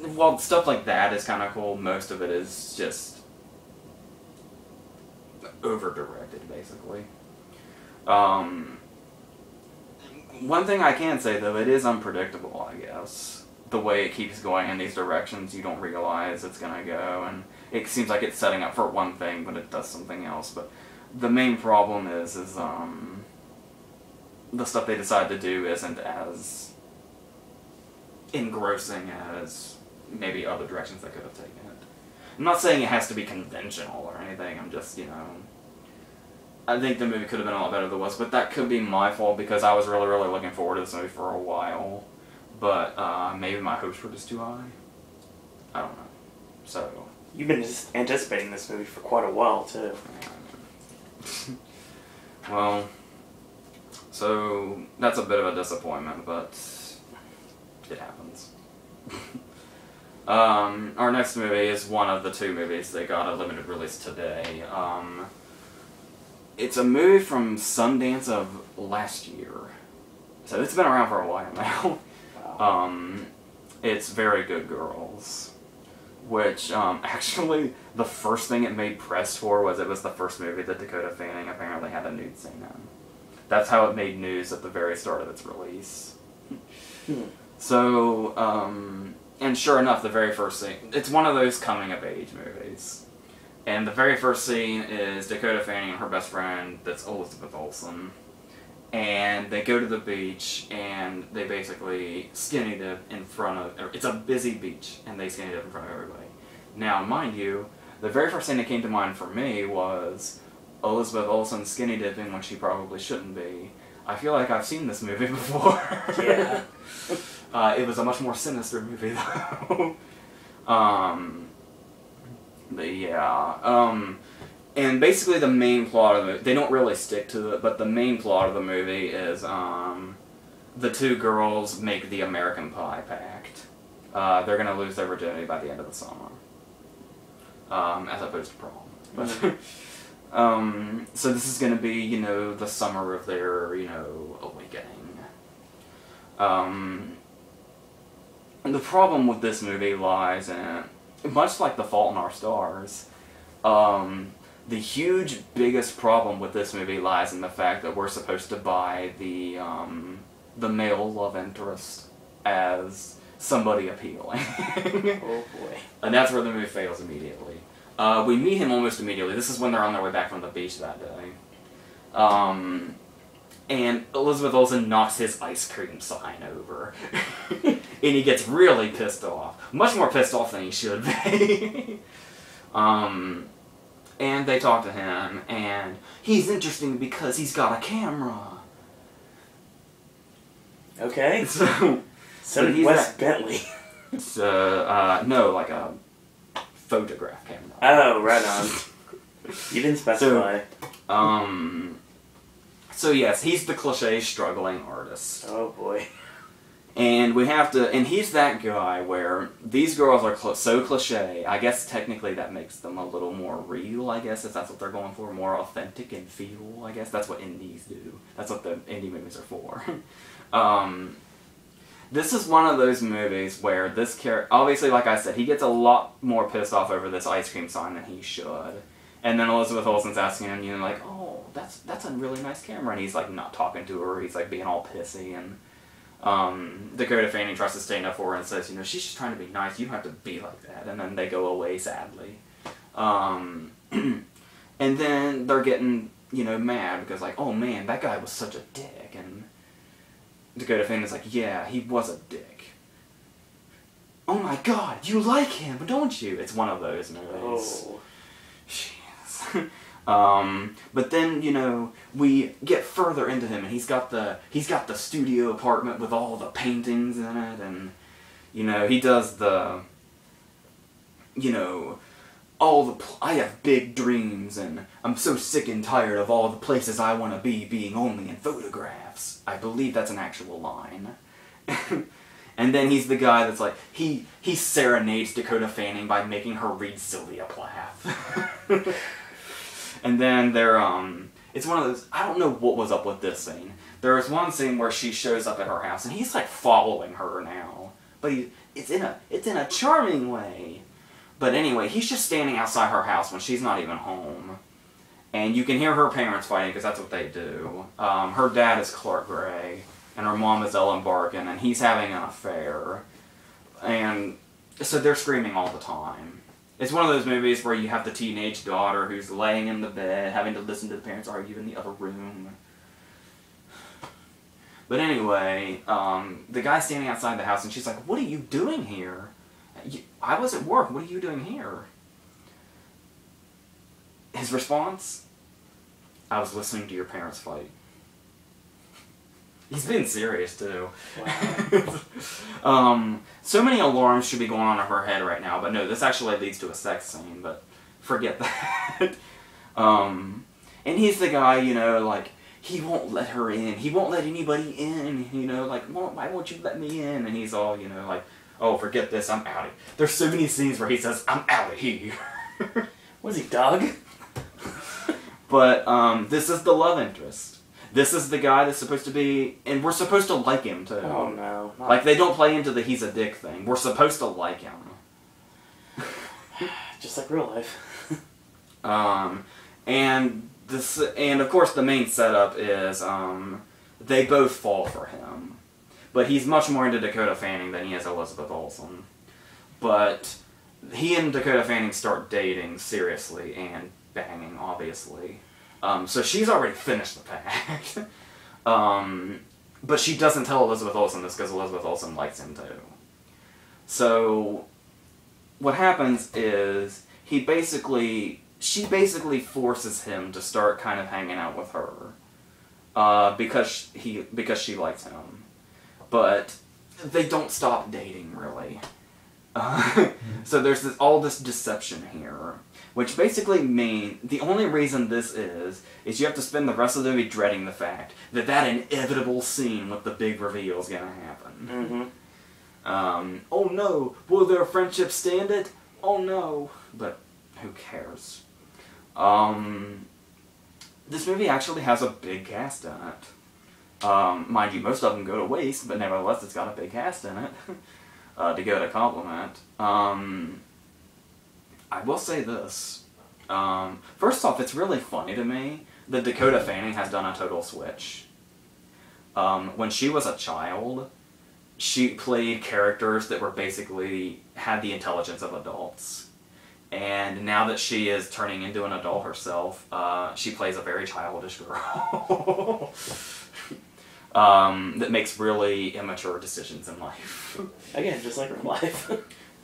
while stuff like that is kind of cool, most of it is just over-directed, basically. One thing I can say, though, it is unpredictable, I guess. The way it keeps going in these directions, you don't realize it's going to go, and it seems like it's setting up for one thing, but it does something else. But the main problem is the stuff they decide to do isn't as engrossing as maybe other directions they could have taken it. I'm not saying it has to be conventional or anything, I'm just, I think the movie could have been a lot better than it was, but that could be my fault because I was really, really looking forward to this movie for a while. But maybe my hopes were just too high. I don't know. So. You've been just anticipating this movie for quite a while, too. Well, so that's a bit of a disappointment, but it happens. Our next movie is one of the two movies that got a limited release today. It's a movie from Sundance of last year. So it's been around for a while now. It's Very Good Girls. Which, actually, the first thing it made press for was it was the first movie that Dakota Fanning apparently had a nude scene in. That's how it made news at the very start of its release. So, and sure enough, the very first scene, it's one of those coming-of-age movies. And the very first scene is Dakota Fanning and her best friend, that's Elizabeth Olsen. And they go to the beach, and they basically skinny dip in front of, it's a busy beach, and they skinny dip in front of everybody. Now, mind you, the very first thing that came to mind for me was Elizabeth Olsen skinny dipping when she probably shouldn't be. I feel like I've seen this movie before. Yeah. It was a much more sinister movie, though. But yeah, and basically the main plot of the movie, they don't really stick to it, but the main plot of the movie is, the two girls make the American Pie Pact. They're gonna lose their virginity by the end of the summer. As opposed to prom. But, so this is gonna be, the summer of their, awakening. And the problem with this movie lies in, much like The Fault in Our Stars, the huge, biggest problem with this movie lies in the fact that we're supposed to buy the male love interest as somebody appealing. Oh boy. And that's where the movie fails immediately. We meet him almost immediately. This is when they're on their way back from the beach that day. And Elizabeth Olsen knocks his ice cream sign over. And he gets really pissed off. Much more pissed off than he should be. And they talk to him, and he's interesting because he's got a camera. Okay. So did Wes Bentley. No, like a photograph camera. Oh, right on. You didn't specify. So yes, he's the cliche struggling artist. Oh boy. And we have to, and he's that guy where these girls are so cliche, I guess technically that makes them a little more real, I guess, if that's what they're going for, more authentic and feel, I guess. That's what indies do. That's what the indie movies are for. This is one of those movies where this character, obviously, like I said, he gets a lot more pissed off over this ice cream sign than he should. And then Elizabeth Olsen's asking him, like, oh, that's a really nice camera. And he's, like, not talking to her. He's, like, being all pissy. And Dakota Fanning tries to stand up for her and says, she's just trying to be nice. You don't have to be like that. And then they go away sadly. And then they're getting, mad because, like, oh, man, that guy was such a dick. And Dakota Fanning's like, yeah, he was a dick. Oh, my God, you like him, don't you? It's one of those movies. Oh. But then, we get further into him, and he's got the studio apartment with all the paintings in it, and, he does the, I have big dreams, and I'm so sick and tired of all the places I want to be being only in photographs. I believe that's an actual line. And then he's the guy that's like, he serenades Dakota Fanning by making her read Sylvia Plath. And then it's one of those, I don't know what was up with this scene. There was one scene where she shows up at her house and he's like following her now. But it's in a charming way. But anyway, he's just standing outside her house when she's not even home. And you can hear her parents fighting because that's what they do. Her dad is Clark Gray, and her mom is Ellen Barkin, and he's having an affair. And so they're screaming all the time. It's one of those movies where you have the teenage daughter who's laying in the bed, having to listen to the parents argue in the other room. But anyway, the guy's standing outside the house, and she's like, "What are you doing here? I was at work. What are you doing here?" His response, "I was listening to your parents fight." He's being serious, too. Wow. So many alarms should be going on in her head right now, but no, this actually leads to a sex scene, but forget that. And he's the guy, you know, like, he won't let her in. He won't let anybody in, you know, like, why won't you let me in? And he's all, you know, like, "Oh, forget this, I'm out of here." There's so many scenes where he says, "I'm out of here." Was he Doug? But this is the love interest. This is the guy that's supposed to be, and we're supposed to like him too. Oh no! Like they don't play into the he's a dick thing. We're supposed to like him. Just like real life. And of course the main setup is they both fall for him, but he's much more into Dakota Fanning than he is Elizabeth Olsen. But he and Dakota Fanning start dating seriously and banging, obviously. So she's already finished the pact. But she doesn't tell Elizabeth Olsen this because Elizabeth Olsen likes him too. So what happens is she basically forces him to start kind of hanging out with her because she likes him. But they don't stop dating really. So there's all this deception here, which basically means the only reason this is you have to spend the rest of the movie dreading the fact that inevitable scene with the big reveal is gonna happen. Mm-hmm. Oh no, will their friendship stand it? Oh no, but who cares? This movie actually has a big cast in it. Mind you, most of them go to waste, but nevertheless, it's got a big cast in it. To go to compliment. I will say this. First off, it's really funny to me that Dakota Fanning has done a total switch. When she was a child, she played characters that were basically had the intelligence of adults. And now that she is turning into an adult herself, she plays a very childish girl. That makes really immature decisions in life. Again, just like real life.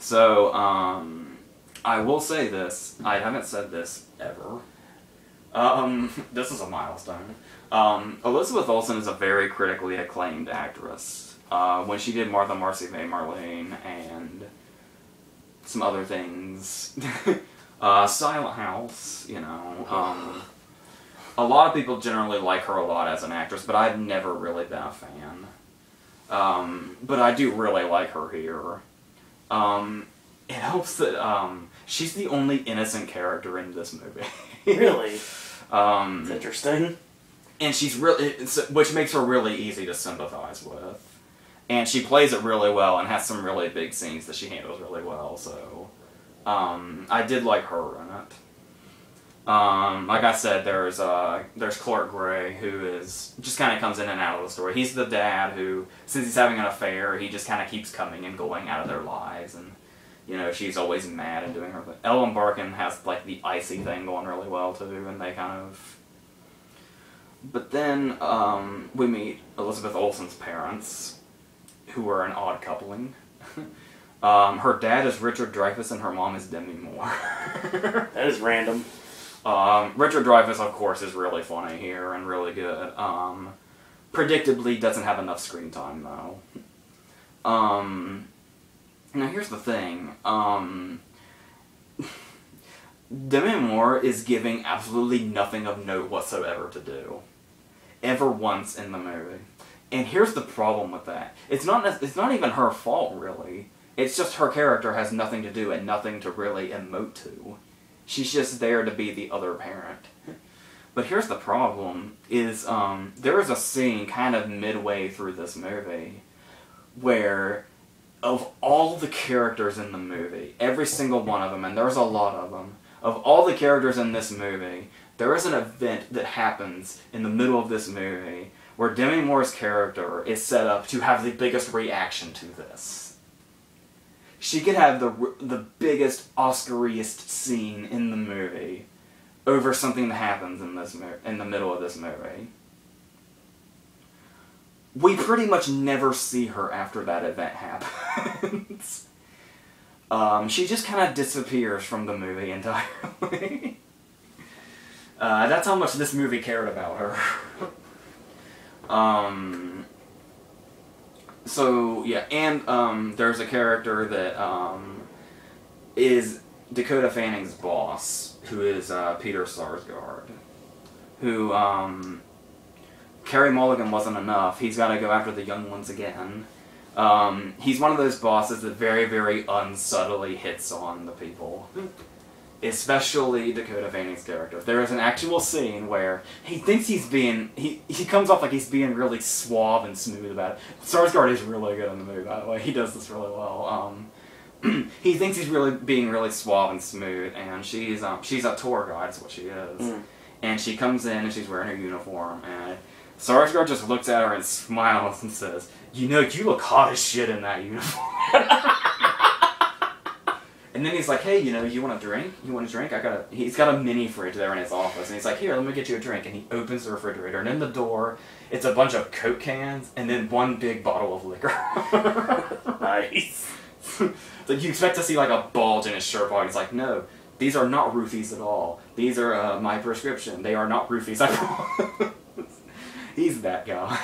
So, I will say this. I haven't said this ever. This is a milestone. Elizabeth Olsen is a very critically acclaimed actress. When she did Martha Marcy May Marlene and some other things. Silent House, you know. A lot of people generally like her a lot as an actress, but I've never really been a fan. But I do really like her here. It helps that she's the only innocent character in this movie. Really? It's interesting. And she's which makes her really easy to sympathize with. And she plays it really well and has some really big scenes that she handles really well, so I did like her in it. Like I said, there's Clark Gray, who is just kind of comes in and out of the story. He's the dad who, since he's having an affair, he just kind of keeps coming and going out of their lives, and you know she's always mad and doing her thing. Ellen Barkin has like the icy thing going really well too, and they kind of. But then we meet Elizabeth Olsen's parents, who are an odd coupling. Her dad is Richard Dreyfuss and her mom is Demi Moore. That is random. Richard Dreyfuss, of course, is really funny here and really good. Predictably, doesn't have enough screen time, though. Now, here's the thing. Demi Moore is giving absolutely nothing of note whatsoever to do. Ever once in the movie. And here's the problem with that. It's not even her fault, really. It's just her character has nothing to do and nothing to really emote to. She's just there to be the other parent. But here's the problem, is there is a scene kind of midway through this movie where of all the characters in the movie, every single one of them, and there's a lot of them, of all the characters in this movie, there is an event that happens in the middle of this movie where Demi Moore's character is set up to have the biggest reaction to this. She could have the biggest Oscar-iest scene in the movie over something that happens in the middle of this movie. We pretty much never see her after that event happens. She just kind of disappears from the movie entirely. That's how much this movie cared about her. So, yeah, and there's a character that is Dakota Fanning's boss, who is Peter Sarsgaard, who, Carey Mulligan wasn't enough. He's got to go after the young ones again. He's one of those bosses that very, very unsubtly hits on the people. Especially Dakota Fanning's character. There is an actual scene where he thinks he's being... He comes off like he's being really suave and smooth about it. Sarsgaard is really good in the movie, by the way. He does this really well. He thinks he's being really suave and smooth, and she's a tour guide, is what she is. Mm. And she comes in, and she's wearing her uniform, and Sarsgaard just looks at her and smiles and says, "You know, you look hot as shit in that uniform." And then he's like, "Hey, you know, you want a drink? You want a drink? He's got a mini fridge there in his office, and he's like, "Here, let me get you a drink." And he opens the refrigerator, and in the door, it's a bunch of Coke cans, and then one big bottle of liquor. Nice. Like, you expect to see, like, a bulge in his shirt pocket. He's like, "No, these are not roofies at all. These are my prescription. They are not roofies." I promise. He's that guy.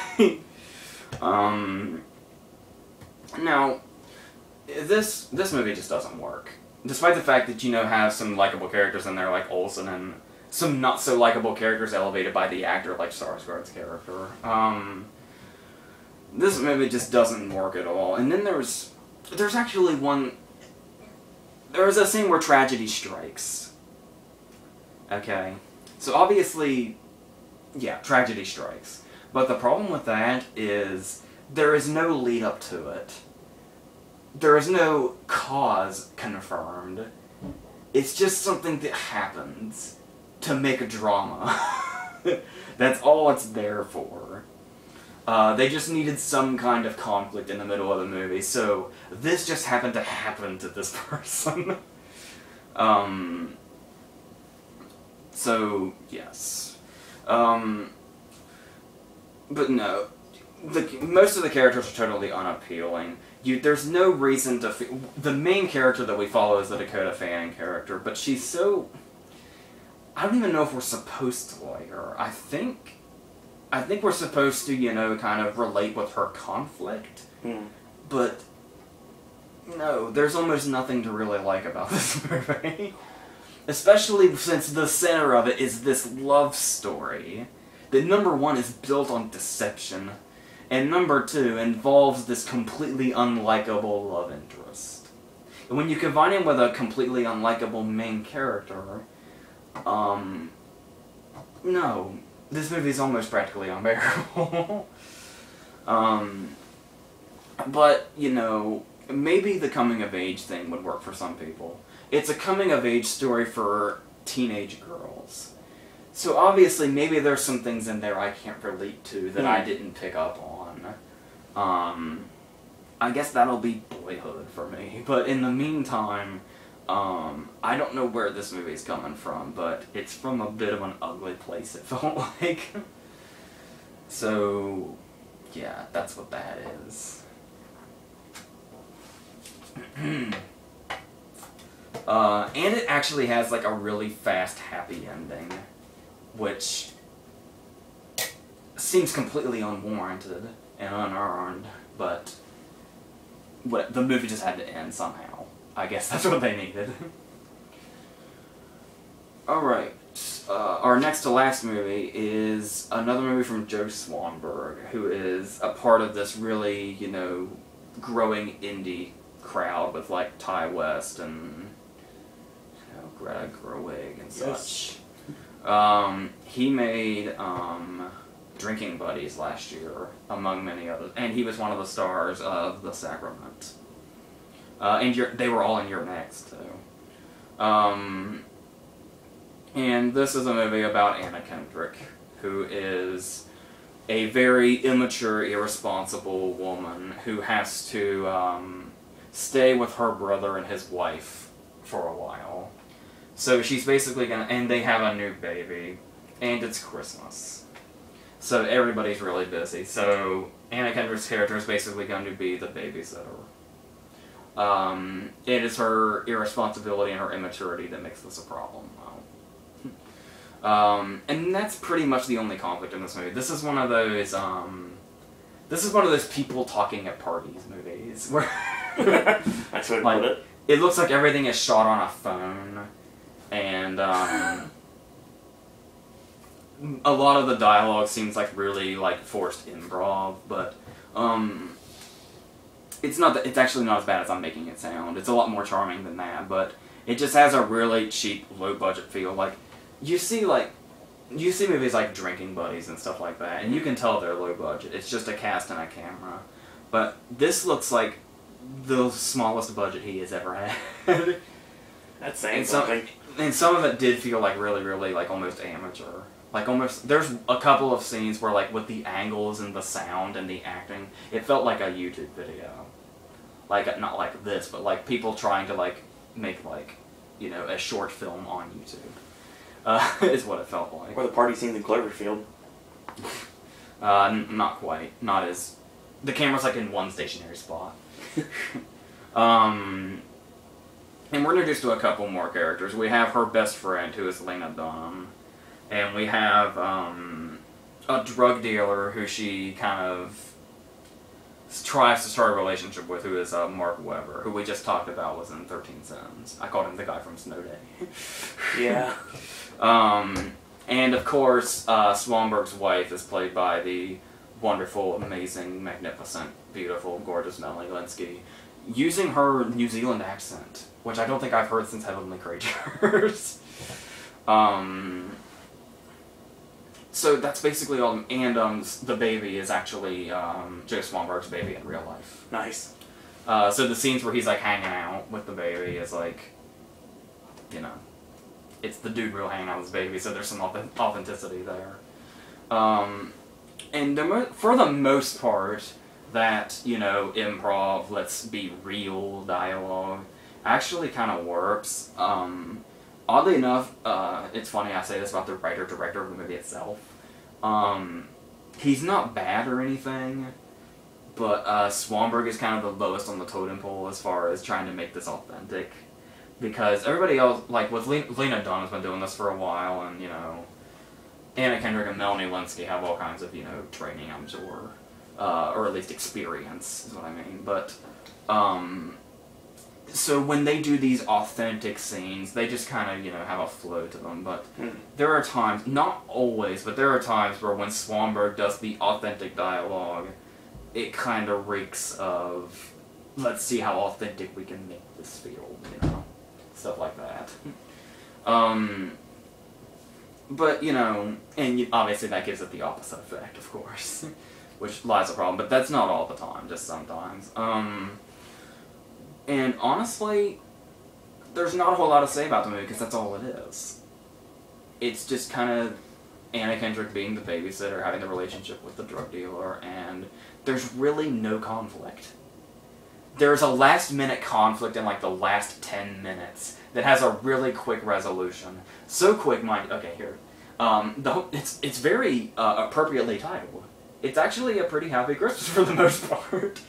Now, this movie just doesn't work. Despite the fact that, you know, have some likable characters in there like Olsen and some not so likable characters elevated by the actor like Sarsgaard's character. This movie just doesn't work at all. And then there's actually there's a scene where tragedy strikes. Okay. So obviously, yeah, tragedy strikes. But the problem with that is there is no lead up to it. There is no cause confirmed. It's just something that happens to make a drama. That's all it's there for. They just needed some kind of conflict in the middle of the movie, so this just happened to happen to this person. So, yes. But no, most of the characters are totally unappealing. There's no reason to... The main character that we follow is the Dakota Fanning character, but she's so... I don't even know if we're supposed to like her. I think we're supposed to, you know, kind of relate with her conflict. Mm. But, no, there's almost nothing to really like about this movie. Especially since the center of it is this love story that, number one, is built on deception, and number two, involves this completely unlikable love interest. And when you combine him with a completely unlikable main character, no, this movie is almost practically unbearable. But, you know, maybe the coming-of-age thing would work for some people. It's a coming-of-age story for teenage girls. So obviously, maybe there's some things in there I can't relate to that I didn't pick up on. I guess that'll be Boyhood for me. But in the meantime, I don't know where this movie's coming from, but it's from a bit of an ugly place, it felt like. So, yeah, that's what that is. And it actually has, like, a really fast, happy ending, which seems completely unwarranted and unearned, but the movie just had to end somehow. I guess that's what they needed. Alright. our next to last movie is another movie from Joe Swanberg, who is a part of this really, growing indie crowd with like Ty West and Greta Gerwig and such. He made Drinking Buddies last year, among many others, and he was one of the stars of The Sacrament. And they were all in Your Next too. And this is a movie about Anna Kendrick, who is a very immature, irresponsible woman who has to stay with her brother and his wife for a while. So she's basically and they have a new baby, and it's Christmas. So everybody's really busy. So Anna Kendrick's character is basically going to be the babysitter. It is her irresponsibility and her immaturity that makes this a problem. And that's pretty much the only conflict in this movie. This is one of those people talking at parties movies where that's what I put it. It looks like everything is shot on a phone, and a lot of the dialogue seems like really like forced improv, but it's not that, it's actually not as bad as I'm making it sound. It's a lot more charming than that, but it just has a really cheap, low budget feel. Like you see movies like Drinking Buddies and stuff like that, and you can tell they're low budget. It's just a cast and a camera. But this looks like the smallest budget he has ever had. That's saying something. And some of it did feel like really, really like almost amateur. Like almost, there's a couple of scenes where like with the angles and the sound and the acting, it felt like a YouTube video. Like, not like this, but like people trying to like make like, a short film on YouTube. Is what it felt like. Or the party scenes in Cloverfield. Not quite. Not as... The camera's like in one stationary spot. And we're introduced to a couple more characters. We have her best friend, who is Lena Dunham. And we have a drug dealer who she kind of tries to start a relationship with, who is Mark Webber, who we just talked about was in 13 Sins. I called him the guy from Snow Day. Yeah. And of course, Swanberg's wife is played by the wonderful, amazing, magnificent, beautiful, gorgeous Melanie Linsky, using her New Zealand accent, which I don't think I've heard since Heavenly Creatures. So that's basically all, and the baby is actually Joe Swanberg's baby in real life. Nice. So the scenes where he's like hanging out with the baby is like, it's the dude real hanging out with his baby, so there's some authenticity there. And for the most part, that, improv, let's be real dialogue, actually kind of works. Oddly enough, it's funny I say this about the writer-director of the movie itself. He's not bad or anything, but Swanberg is kind of the lowest on the totem pole as far as trying to make this authentic. Because everybody else, like with Lena Dunham's been doing this for a while, and, Anna Kendrick and Melanie Linsky have all kinds of, training, I'm sure. Or at least experience, is what I mean. But, so when they do these authentic scenes, they just kind of, have a flow to them. But there are times, not always, but there are times where when Swanberg does the authentic dialogue, it kind of reeks of, let's see how authentic we can make this feel, stuff like that. But, and obviously that gives it the opposite effect, of course, which lies a problem, but that's not all the time, just sometimes. And honestly, there's not a whole lot to say about the movie, because that's all it is. It's just kind of Anna Kendrick being the babysitter, having the relationship with the drug dealer, and there's really no conflict. There's a last-minute conflict in, like, the last 10 minutes that has a really quick resolution. So quick, okay, here. It's very appropriately titled. It's actually a pretty happy Christmas for the most part.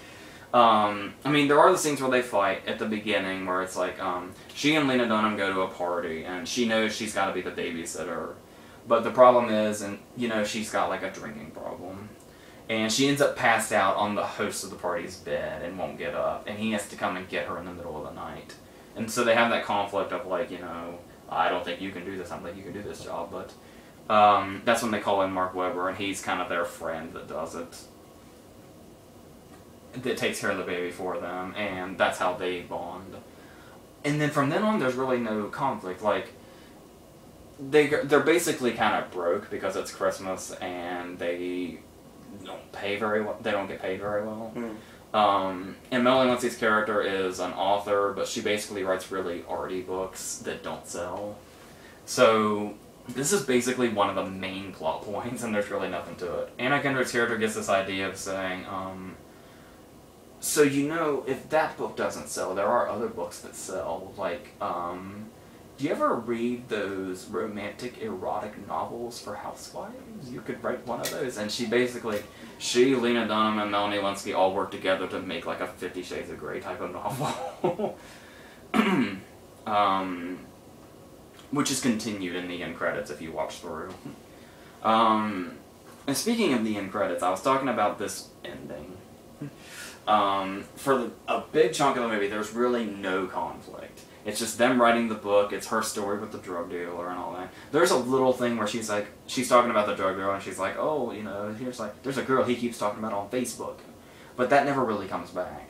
I mean, there are the scenes where they fight at the beginning, where it's like, she and Lena Dunham go to a party, and she knows she's got to be the babysitter. But the problem is, and she's got, like, a drinking problem. And she ends up passed out on the host of the party's bed and won't get up, and he has to come and get her in the middle of the night. And so they have that conflict of, like, I don't think you can do this. I don't think you can do this job. But that's when they call in Mark Webber, and he's kind of their friend that does it. That takes care of the baby for them, and that's how they bond. And then from then on, there's really no conflict. Like, they're basically kind of broke because it's Christmas, and they don't pay very well. They don't get paid very well. And Melanie Lindsay's character is an author, but she basically writes really arty books that don't sell. So this is basically one of the main plot points, and there's really nothing to it. Anna Kendrick's character gets this idea of saying, so you know, if that book doesn't sell, there are other books that sell. Like, do you ever read those romantic, erotic novels for housewives? You could write one of those. And she, Lena Dunham, and Melanie Linsky all work together to make like a 50 Shades of Grey type of novel. Which is continued in the end credits if you watch through. And speaking of the end credits, I was talking about this ending. For a big chunk of the movie, there's really no conflict. It's just them writing the book, it's her story with the drug dealer and all that. There's a little thing where she's talking about the drug dealer, and she's like, oh, you know, there's a girl he keeps talking about on Facebook. But that never really comes back.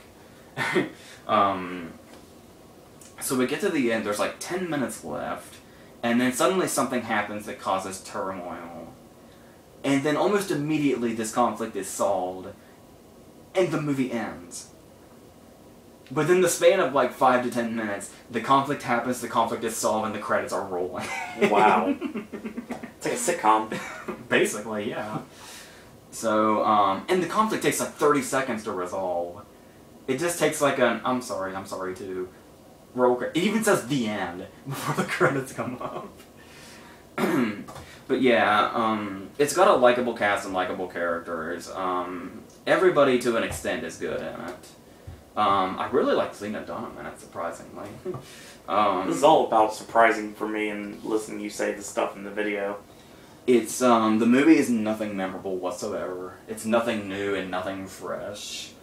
So we get to the end, there's like 10 minutes left, and then suddenly something happens that causes turmoil. And then almost immediately this conflict is solved, and the movie ends. Within the span of like 5 to 10 minutes, the conflict happens, the conflict is solved, and the credits are rolling. Wow. It's like a sitcom. Basically, yeah. So, and the conflict takes like 30 seconds to resolve. It just takes like an, I'm sorry to roll credit. It even says the end before the credits come up. But yeah, it's got a likable cast and likable characters. Everybody to an extent is good in it. I really like Lena Dunham in it, surprisingly. This is all about surprising for me and listening to you say the stuff in the video. It's, the movie is nothing memorable whatsoever. It's nothing new and nothing fresh.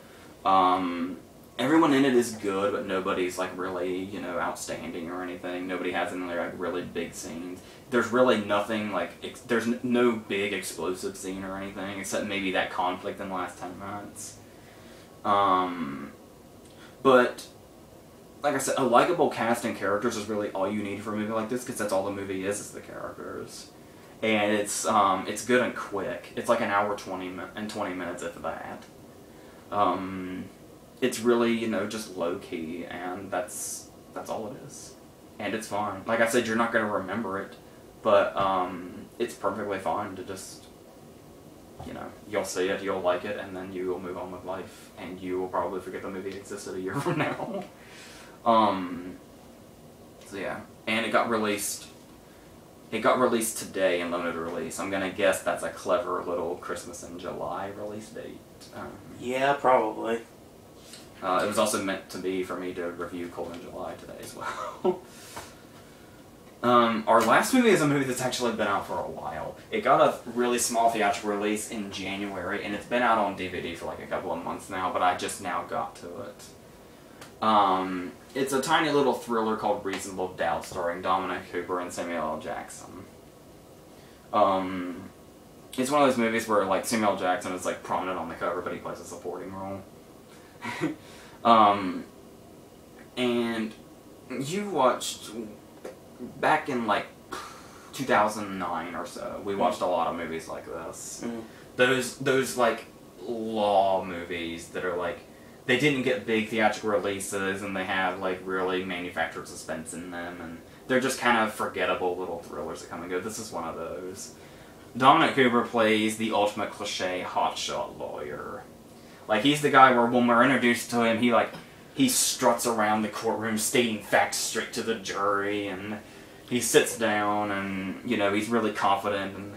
Everyone in it is good, but nobody's, like, really, you know, outstanding or anything. Nobody has any, like, really big scenes. There's really nothing, like, there's no big explosive scene or anything, except maybe that conflict in the last 10 minutes. But, like I said, a likable cast and characters is really all you need for a movie like this, because that's all the movie is the characters. And it's good and quick. It's like an hour 20 minutes, if that. It's really, you know, just low-key, and that's all it is. And it's fine. Like I said, you're not going to remember it, but it's perfectly fine to just, you know, you'll see it, you'll like it, and then you will move on with life, and you will probably forget the movie existed a year from now. So yeah, and it got released today in limited release. I'm gonna guess that's a clever little Christmas in July release date. Yeah, probably. It was also meant to be for me to review Cold in July today as well. Our last movie is a movie that's actually been out for a while. It got a really small theatrical release in January, and it's been out on DVD for like a couple of months now, but I just now got to it. It's a tiny little thriller called Reasonable Doubt, starring Dominic Cooper and Samuel L. Jackson. It's one of those movies where like Samuel L. Jackson is like prominent on the cover, but he plays a supporting role. And you watched, back in like 2009 or so, we watched a lot of movies like this. Those like law movies that are like, they didn't get big theatrical releases, and they have like really manufactured suspense in them, and they're just kind of forgettable little thrillers that come and go. This is one of those. Dominic Cooper plays the ultimate cliche hotshot lawyer. Like, he's the guy where when we're introduced to him, he struts around the courtroom stating facts straight to the jury, and he sits down and, you know, he's really confident, and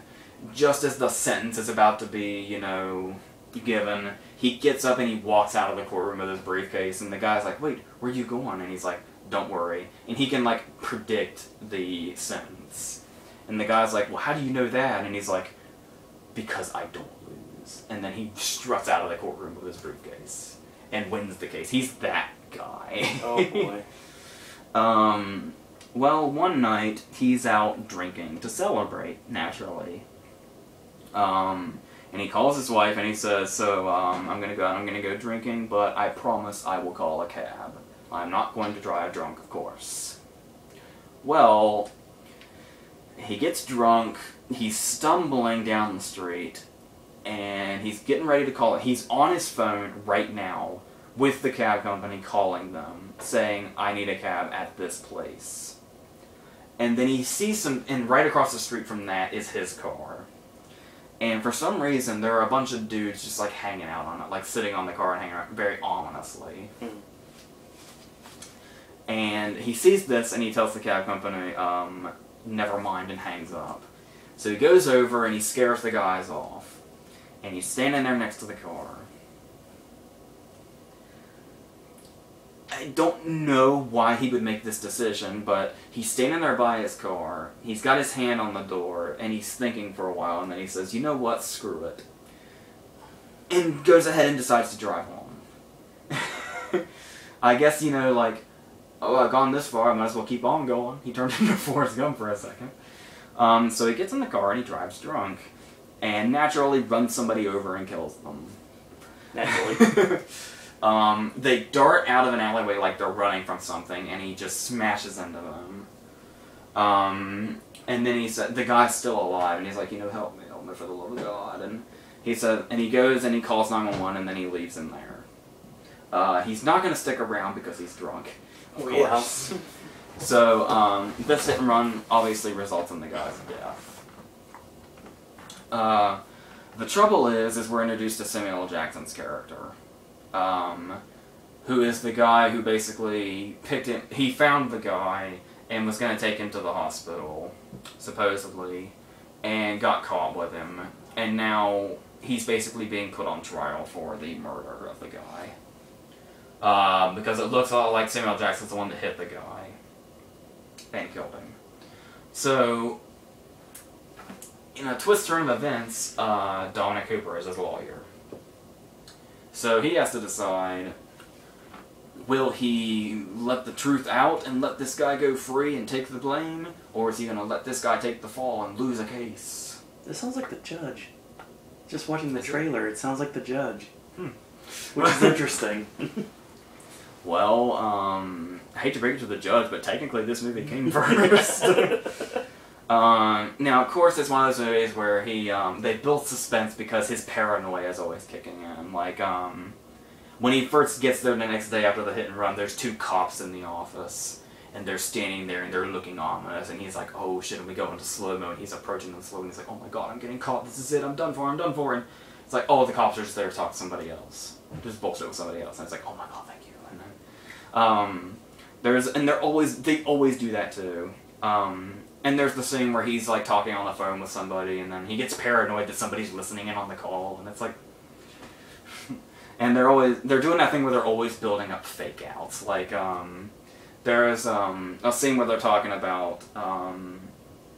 just as the sentence is about to be, you know, given, he gets up and he walks out of the courtroom with his briefcase, and the guy's like, wait, where are you going? And he's like, don't worry. And he can, like, predict the sentence. And the guy's like, well, how do you know that? And he's like, because I don't lose. And then he struts out of the courtroom with his briefcase and wins the case. He's that guy. Oh, boy. Well, one night, he's out drinking to celebrate, naturally. And he calls his wife and he says, so, I'm gonna go drinking, but I promise I will call a cab. I'm not going to drive drunk, of course. Well, he gets drunk, he's stumbling down the street, and he's getting ready to call it. He's on his phone right now with the cab company calling them, saying, I need a cab at this place. And then he sees and right across the street from that is his car. And for some reason, there are a bunch of dudes just, like, hanging out on it, like, sitting on the car and hanging out very ominously. And he sees this, and he tells the cab company, never mind, and hangs up. So he goes over, and he scares the guys off. And he's standing there next to the car. I don't know why he would make this decision, but he's standing there by his car, he's got his hand on the door, and he's thinking for a while, and then he says, you know what, screw it. And goes ahead and decides to drive home. I guess, you know, like, oh, I've gone this far, I might as well keep on going. He turned into Forrest Gump for a second. So he gets in the car and he drives drunk, and naturally runs somebody over and kills them. Naturally. They dart out of an alleyway like they're running from something, and he just smashes into them. And then he said, the guy's still alive, and he's like, you know, help me for the love of God. And he said, and he goes and he calls 911, and then he leaves him there. He's not going to stick around because he's drunk, of course. Yeah. So, this hit and run obviously results in the guy's death. The trouble is we're introduced to Samuel L. Jackson's character. Who is the guy who basically picked him. He found the guy and was going to take him to the hospital, supposedly, and got caught with him. And now he's basically being put on trial for the murder of the guy. Because it looks a lot like Samuel L. Jackson's the one that hit the guy and killed him. So, in a twist turn of events, Dominic Cooper is his lawyer. So he has to decide, will he let the truth out and let this guy go free and take the blame? Or is he going to let this guy take the fall and lose a case? This sounds like the judge. Just watching the trailer, it sounds like the judge. Which is interesting. Well, I hate to break it to the judge, but technically this movie came first. Now, of course, it's one of those movies where they build suspense because his paranoia is always kicking in. Like, when he first gets there the next day after the hit and run, there's two cops in the office, and they're standing there, and they're looking ominous, and he's like, oh shit, and we go into slow-mo, and he's approaching them slowly, and he's like, oh my god, I'm getting caught, this is it, I'm done for, and it's like, oh, the cops are just there to talk to somebody else. Just bullshit with somebody else, and it's like, oh my god, thank you. And then, they always do that too. And there's the scene where he's like talking on the phone with somebody, and then he gets paranoid that somebody's listening in on the call, and it's like, and they're doing that thing where they're always building up fake outs. Like, there's a scene where they're talking about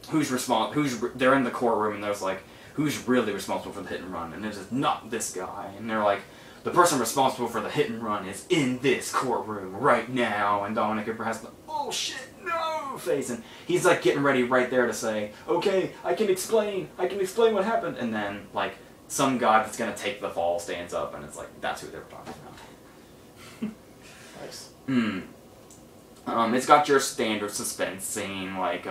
they're in the courtroom, and there's like, who's really responsible for the hit and run, and it's not this guy, and they're like, the person responsible for the hit and run is in this courtroom right now, and Dominic Cooper has the, oh shit, no face, and he's like getting ready right there to say, okay, I can explain what happened, and then like some guy that's gonna take the fall stands up, and it's like, that's who they were talking about. Nice. It's got your standard suspense scene, like,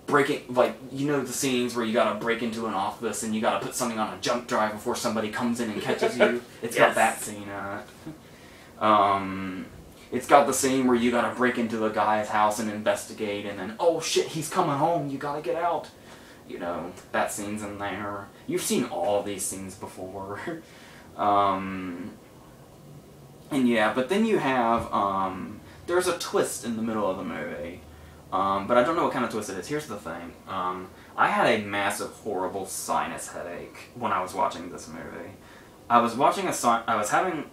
breaking, like, you know the scenes where you gotta break into an office and you gotta put something on a jump drive before somebody comes in and catches you. It's got that scene in it. It's got the scene where you gotta break into a guy's house and investigate, and then, oh shit, he's coming home, you gotta get out. You know, that scene's in there. You've seen all these scenes before. And yeah, but then you have, there's a twist in the middle of the movie. But I don't know what kind of twist it is. Here's the thing. I had a massive, horrible sinus headache when I was watching this movie. I was having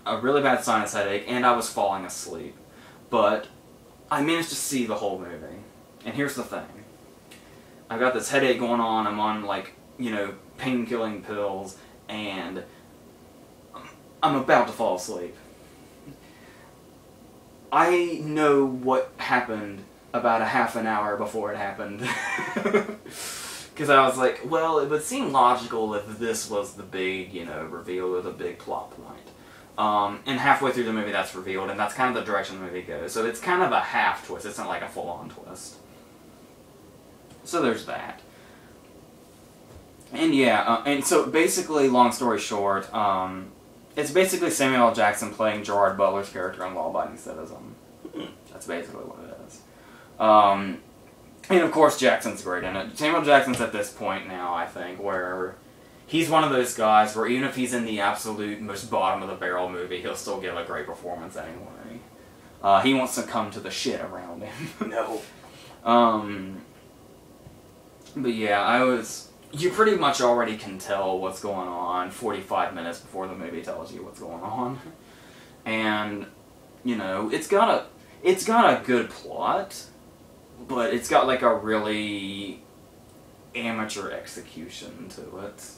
a really bad sinus headache, and I was falling asleep. But I managed to see the whole movie. And here's the thing. I've got this headache going on. I'm on, like, you know, pain-killing pills, and I'm about to fall asleep. I know what happened about a half an hour before it happened. Because I was like, well, it would seem logical if this was the big, you know, reveal or the big plot point. And halfway through the movie that's revealed, and that's kind of the direction the movie goes. So it's kind of a half twist, it's not like a full-on twist. So there's that. And yeah, and so basically, long story short, it's basically Samuel L. Jackson playing Gerard Butler's character in Law Abiding Citizen. That's basically what it is. And of course Jackson's great in it. Samuel Jackson's at this point now, I think, where he's one of those guys where even if he's in the absolute most bottom of the barrel movie, he'll still give a great performance anyway. He wants to come to the shit around him. No. But yeah, you pretty much already can tell what's going on 45 minutes before the movie tells you what's going on. And, you know, it's got a good plot, but it's got like a really amateur execution to it.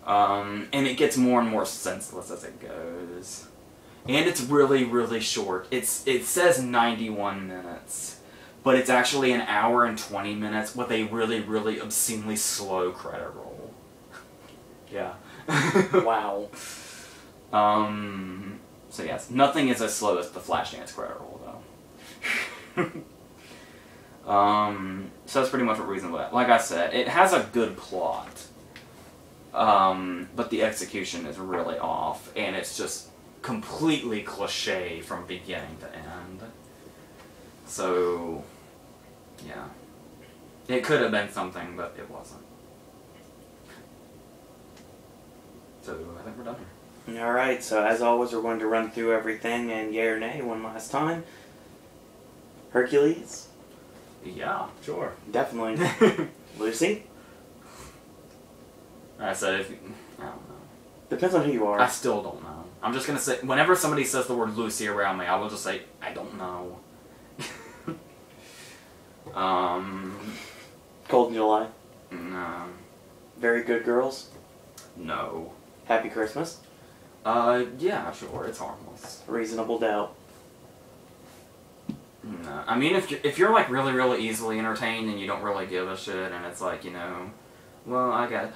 And it gets more and more senseless as it goes. And it's really, really short. It says 91 minutes. But it's actually an hour and 20 minutes with a really, really obscenely slow credit roll. Yeah. Wow. So yes, nothing is as slow as the Flashdance credit roll, though. So that's pretty much what reason for that. Like I said, it has a good plot. But the execution is really off, and it's just completely cliche from beginning to end. So, yeah. It could have been something, but it wasn't. So, I think we're done here. Alright, so as always, we're going to run through everything and yay or nay one last time. Hercules? Yeah, sure. Definitely. Lucy? I said if... I don't know. Depends on who you are. I still don't know. I'm just going to say... Whenever somebody says the word Lucy around me, I will just say, I don't know. Cold in July? No. Very Good Girls? No. Happy Christmas? Yeah, sure. It's harmless. Reasonable Doubt? No. I mean, if you're like really, really easily entertained and you don't really give a shit, and it's like, you know, well,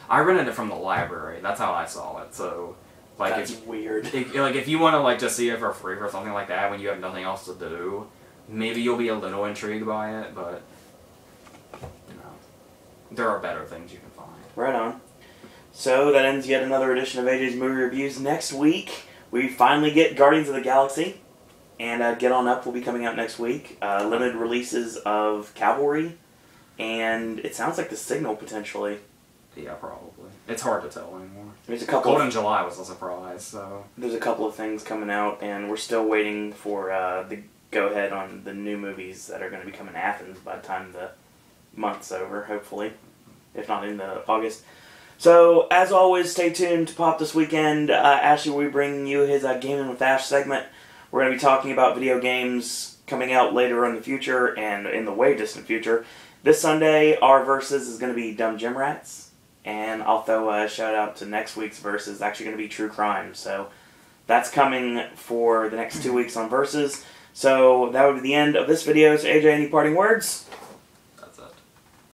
I rented it from the library. That's how I saw it. So, like, that's weird. If you want to like just see it for free or something like that when you have nothing else to do, maybe you'll be a little intrigued by it. But you know, there are better things you can find. Right on. So that ends yet another edition of AJ's Movie Reviews. Next week, we finally get Guardians of the Galaxy. And Get On Up will be coming out next week. Limited releases of Cavalry. And it sounds like The Signal, potentially. Yeah, probably. It's hard to tell anymore. There's a couple Golden July was a surprise, so... There's a couple of things coming out, and we're still waiting for the go-ahead on the new movies that are going to be coming to Athens by the time the month's over, hopefully. If not into August. So, as always, stay tuned to Pop this weekend. Ashley will be bringing you his Gaming with Ash segment. We're going to be talking about video games coming out later in the future and in the way distant future. This Sunday, our versus is going to be Dumb Gym Rats. And I'll throw a shout out to next week's versus, actually going to be True Crime. So that's coming for the next 2 weeks on versus. So that would be the end of this video. So AJ, any parting words?